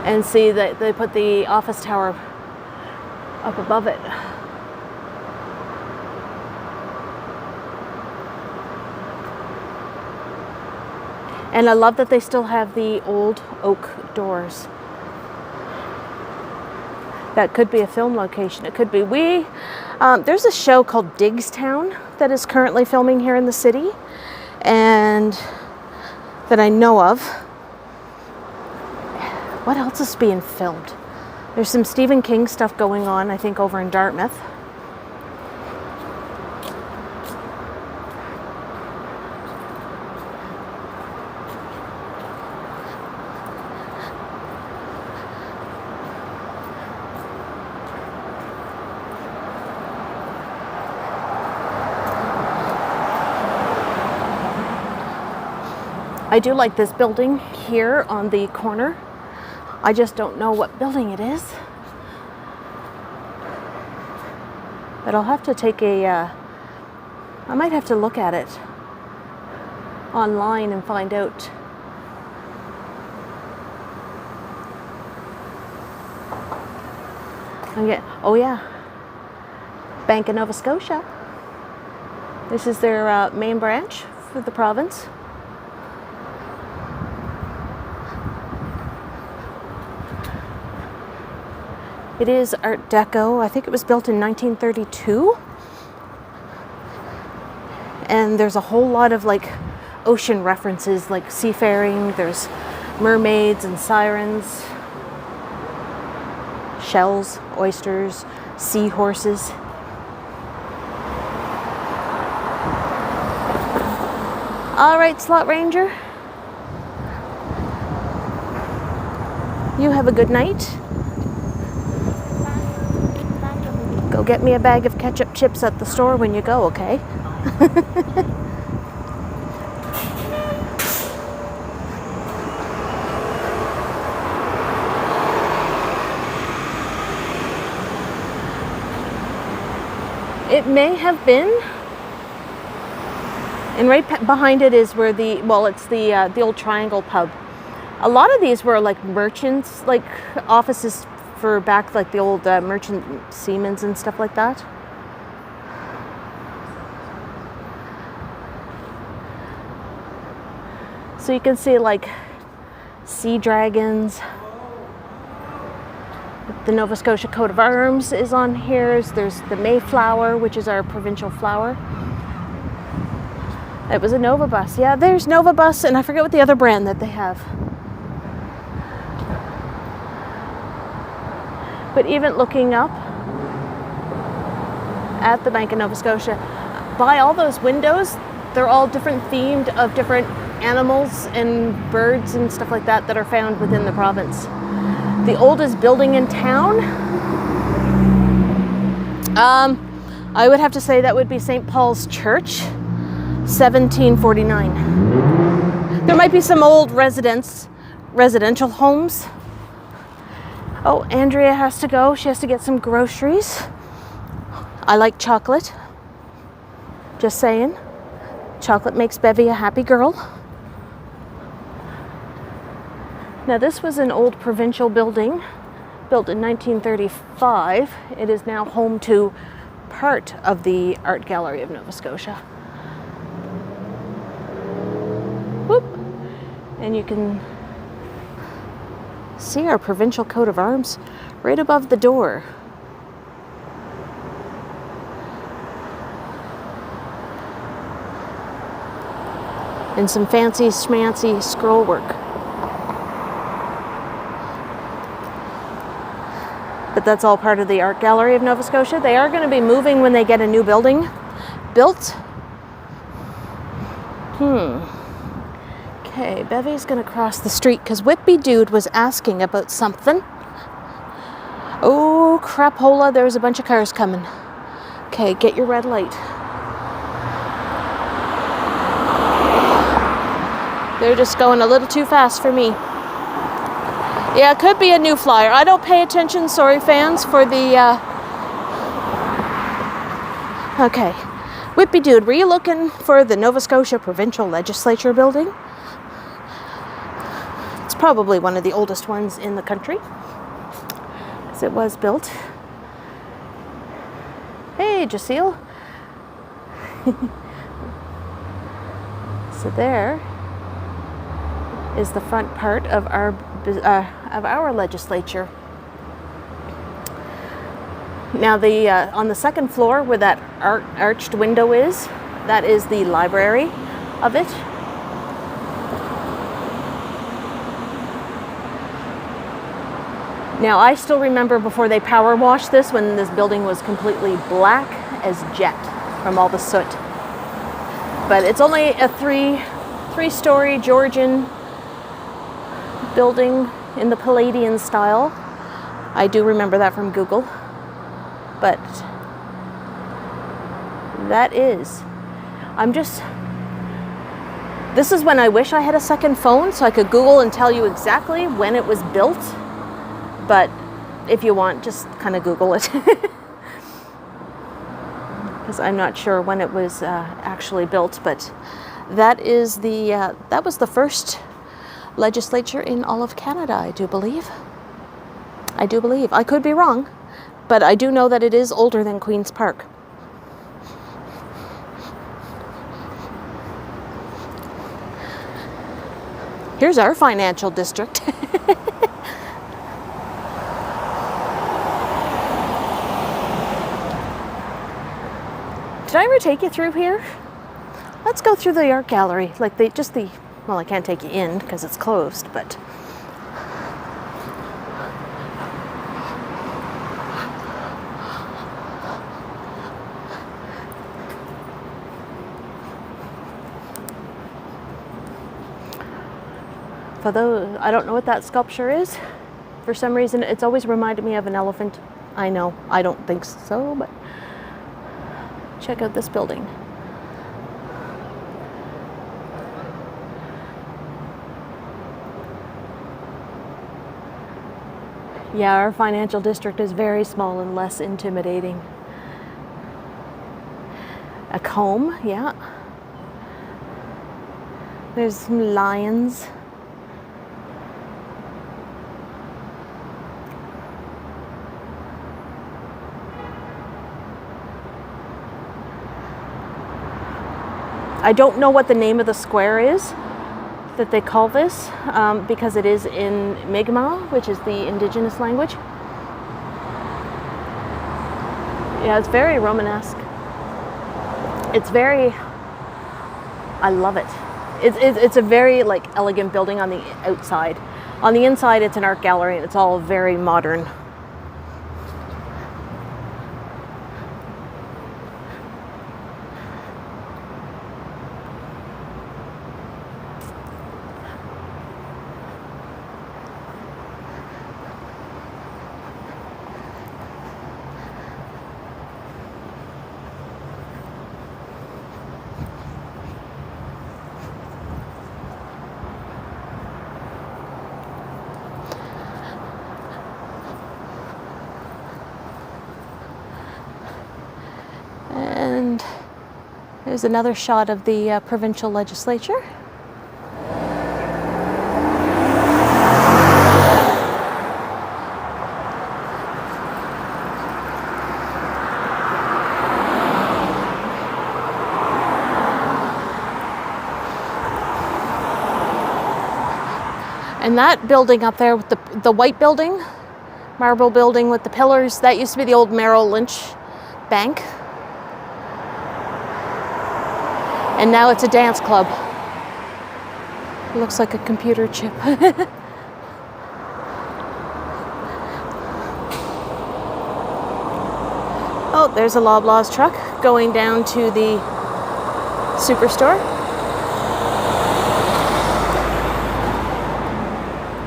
and see that they put the office tower up above it. And I love that they still have the old oak doors. That could be a film location. It could be. There's a show called Digstown that is currently filming here in the city, and that I know of. What else is being filmed? There's some Stephen King stuff going on, I think, over in Dartmouth. I do like this building here on the corner. I just don't know what building it is. But I'll have to take I might have to look at it online and find out. Oh yeah, Bank of Nova Scotia. This is their main branch for the province. It is Art Deco. I think it was built in 1932. And there's a whole lot of like ocean references, like seafaring. There's mermaids and sirens, shells, oysters, seahorses. All right, Slot Ranger. You have a good night. Go get me a bag of ketchup chips at the store when you go, okay? It may have been. And right behind it is where it's the old Triangle pub. A lot of these were like merchants, like offices for back, like the old merchant seamen's and stuff like that. So you can see like sea dragons. The Nova Scotia coat of arms is on here. There's the Mayflower, which is our provincial flower. It was a Nova bus. Yeah, there's Nova bus, and I forget what the other brand that they have. But even looking up at the Bank of Nova Scotia, by all those windows, they're all different themed of different animals and birds and stuff like that are found within the province. The oldest building in town, I would have to say that would be St. Paul's Church, 1749. There might be some old residential homes. Oh, Andrea has to go. She has to get some groceries. I like chocolate. Just saying. Chocolate makes Bevie a happy girl. Now this was an old provincial building built in 1935. It is now home to part of the Art Gallery of Nova Scotia. Whoop. And you can see our provincial coat of arms right above the door. And some fancy schmancy scroll work. But that's all part of the Art Gallery of Nova Scotia. They are going to be moving when they get a new building built. Okay, Bevie's going to cross the street because Whippy Dude was asking about something. Oh, crapola, there's a bunch of cars coming. Okay, get your red light. They're just going a little too fast for me. Yeah, it could be a new flyer. I don't pay attention, sorry fans, for the... Okay. Whippy Dude, were you looking for the Nova Scotia Provincial Legislature building? It's probably one of the oldest ones in the country, as it was built. Hey, Jacille. So there is the front part of our legislature. Now on the second floor where that arched window is, that is the library of it. Now I still remember before they power washed this, when this building was completely black as jet from all the soot. But it's only a three-story Georgian building in the Palladian style. I do remember that from Google. But that is, this is when I wish I had a second phone so I could Google and tell you exactly when it was built. But if you want, just kind of Google it. Because I'm not sure when it was actually built, but that is that was the first legislature in all of Canada, I do believe. I could be wrong, but I do know that it is older than Queen's Park. Here's our financial district. Did I ever take you through here? Let's go through the art gallery. Like well, I can't take you in because it's closed, but. For those, I don't know what that sculpture is. For some reason, it's always reminded me of an elephant. I know, I don't think so, but check out this building. Yeah, our financial district is very small and less intimidating. A comb, yeah. There's some lions. I don't know what the name of the square is that they call this, because it is in Mi'kmaq, which is the indigenous language. Yeah, it's very Romanesque. It's very, I love it. It's a very like elegant building on the outside. On the inside, it's an art gallery and it's all very modern. And there's another shot of the provincial legislature. And that building up there with the white building, marble building with the pillars, that used to be the old Merrill Lynch Bank. And now it's a dance club. It looks like a computer chip. Oh, there's a Loblaws truck going down to the Superstore.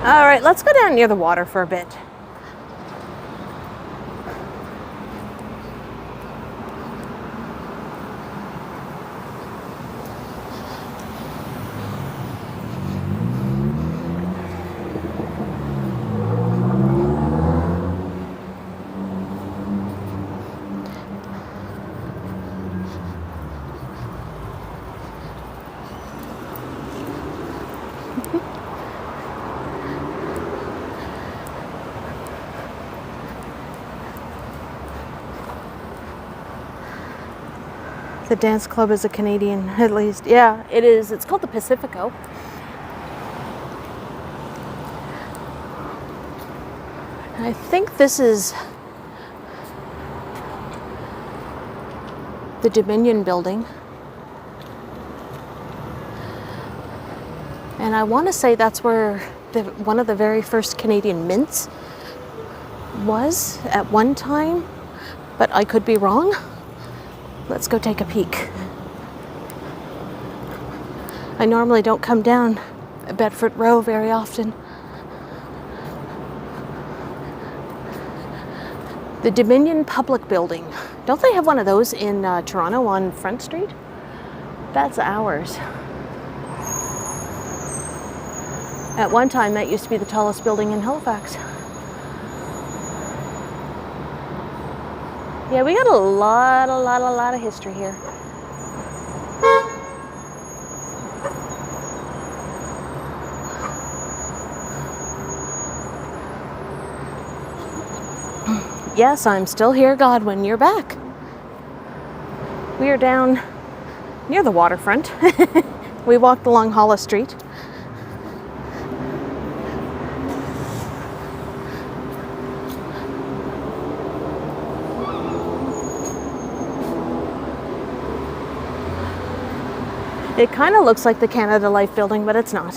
All right, let's go down near the water for a bit. The dance club is a Canadian, at least. Yeah, it is. It's called the Pacifico. I think this is the Dominion building. And I want to say that's where one of the very first Canadian mints was at one time, but I could be wrong. Let's go take a peek. I normally don't come down Bedford Row very often. The Dominion Public Building. Don't they have one of those in Toronto on Front Street? That's ours. At one time, that used to be the tallest building in Halifax. Yeah, we got a lot of history here. Yes, I'm still here, Godwin. You're back. We are down near the waterfront. We walked along Hollis Street. It kind of looks like the Canada Life building, but it's not.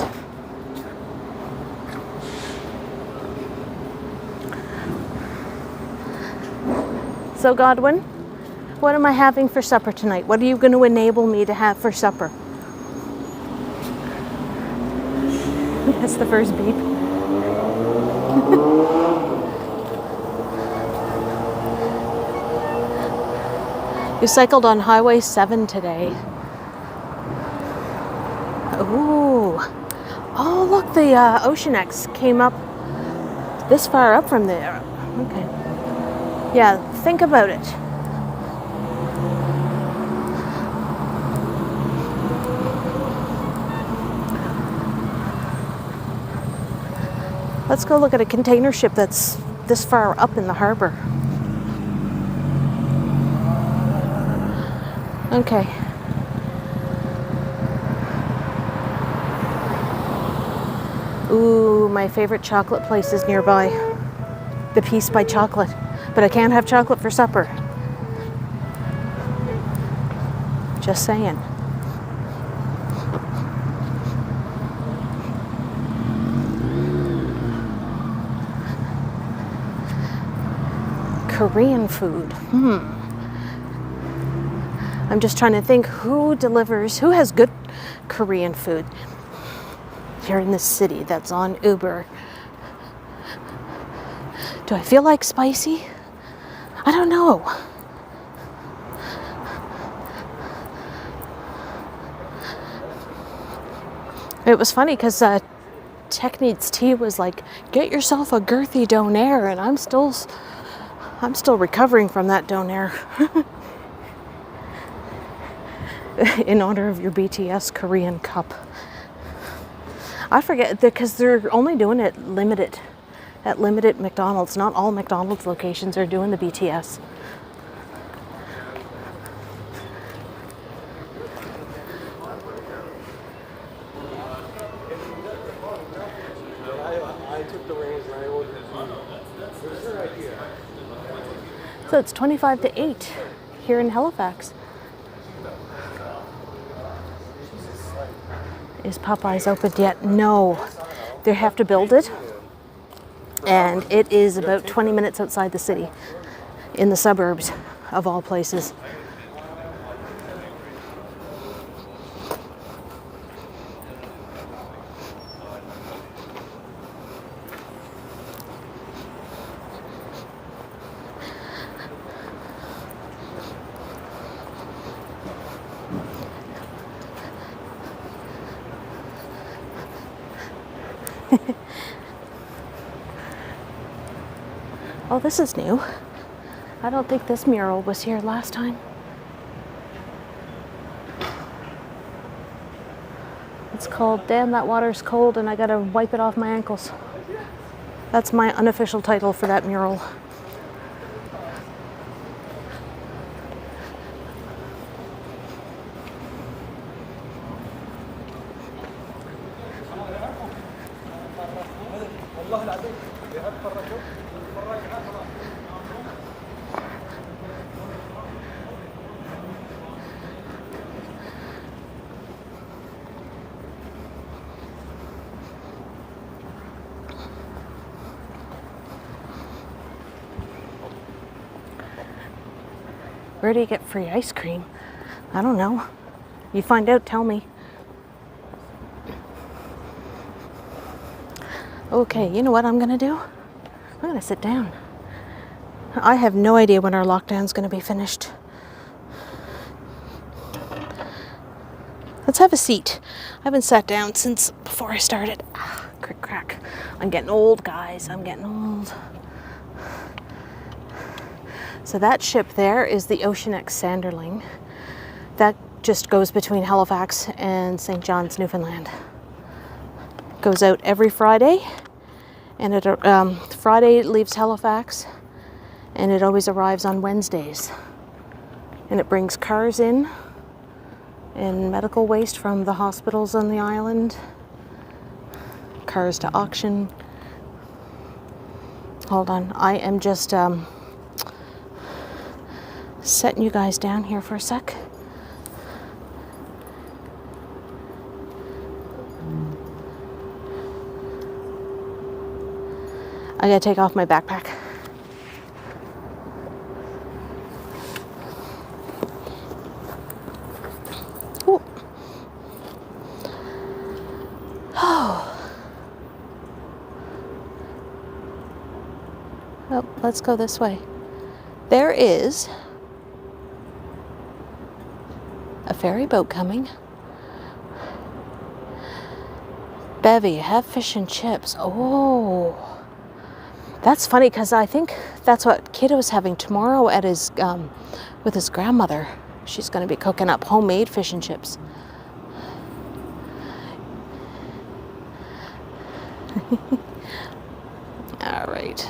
So Godwin, what am I having for supper tonight? What are you going to enable me to have for supper? That's the first beep. You cycled on Highway 7 today. Ooh. Oh, look, the Ocean X came up this far up from there. Okay. Yeah, think about it. Let's go look at a container ship that's this far up in the harbor. Okay. Ooh, my favorite chocolate place is nearby. The Piece by Chocolate. But I can't have chocolate for supper. Just saying. Korean food. I'm just trying to think who has good Korean food here in this city that's on Uber. Do I feel like spicy? I don't know. It was funny because Tech Needs Tea was like, get yourself a girthy donair, and I'm still recovering from that donair. In honor of your BTS Korean cup. I forget, because they're only doing it at limited McDonald's. Not all McDonald's locations are doing the BTS. So it's 25 to 8 here in Halifax. Is Popeyes open yet? No. They have to build it. And it is about 20 minutes outside the city, in the suburbs of all places. Oh, this is new. I don't think this mural was here last time. It's called Damn That Water's Cold and I Gotta Wipe It Off My Ankles. That's my unofficial title for that mural. Where do you get free ice cream? I don't know. You find out, tell me. Okay, you know what I'm gonna do? I'm gonna sit down. I have no idea when our lockdown's gonna be finished. Let's have a seat. I haven't sat down since before I started. Crick crack. I'm getting old, guys. I'm getting old. So that ship there is the Ocean X Sanderling. That just goes between Halifax and St. John's, Newfoundland. Goes out every Friday, and Friday it leaves Halifax, and it always arrives on Wednesdays. And it brings cars in and medical waste from the hospitals on the island, cars to auction. Hold on, I am just setting you guys down here for a sec. I gotta take off my backpack. Ooh. Oh, let's go this way. There is a ferry boat coming. Bevie, have fish and chips. Oh, that's funny because I think that's what Kiddo's having tomorrow at his with his grandmother. She's going to be cooking up homemade fish and chips. All right.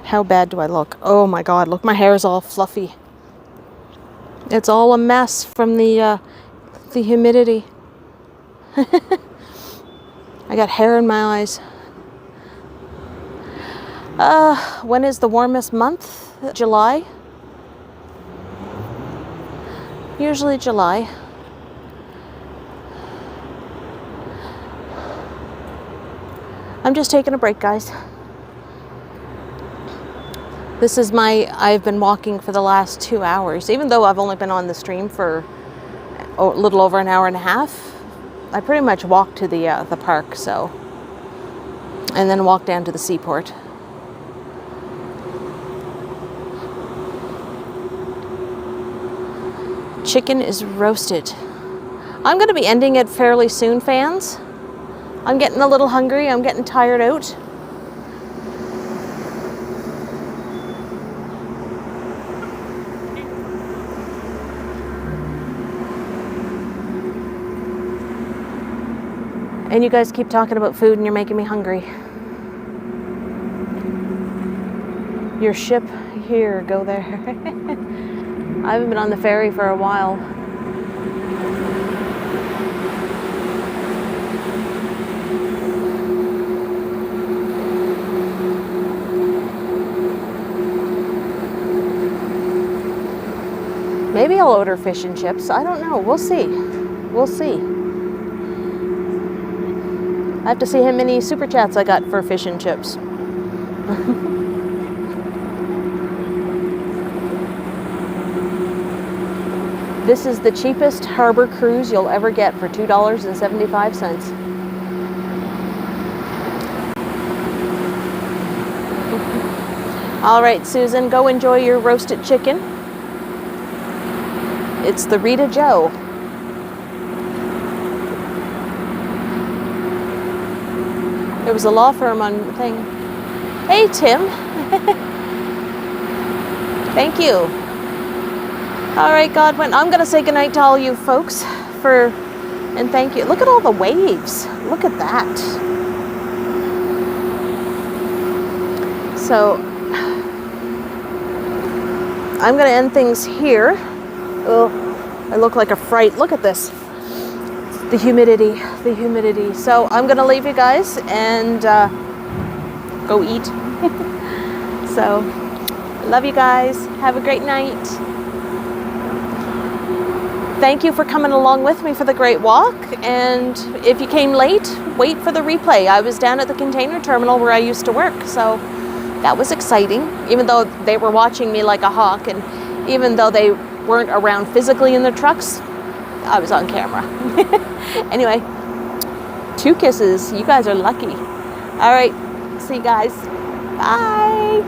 How bad do I look? Oh my God, look, my hair's all fluffy. It's all a mess from the humidity. I got hair in my eyes. When is the warmest month? July? Usually July. I'm just taking a break, guys. This is I've been walking for the last 2 hours. Even though I've only been on the stream for a little over an hour and a half, I pretty much walked to the park, so. And then walked down to the Seaport. Chicken is roasted. I'm going to be ending it fairly soon, fans. I'm getting a little hungry. I'm getting tired out. And you guys keep talking about food and you're making me hungry. Your ship here, go there. I haven't been on the ferry for a while. Maybe I'll order fish and chips. I don't know. We'll see. We'll see. I have to see how many super chats I got for fish and chips. This is the cheapest harbor cruise you'll ever get for $2.75. All right, Susan, go enjoy your roasted chicken. It's the Rita Joe. There was a law firm on thing. Hey, Tim. Thank you. All right, Godwin, I'm going to say goodnight to all you folks and thank you. Look at all the waves. Look at that. So I'm going to end things here. Oh, I look like a fright. Look at this. The humidity. So I'm going to leave you guys and go eat. So love you guys. Have a great night. Thank you for coming along with me for the great walk. And if you came late, wait for the replay. I was down at the container terminal where I used to work. So that was exciting, even though they were watching me like a hawk. And even though they weren't around physically in their trucks, I was on camera. Anyway, 2 kisses. You guys are lucky. All right. See you guys. Bye.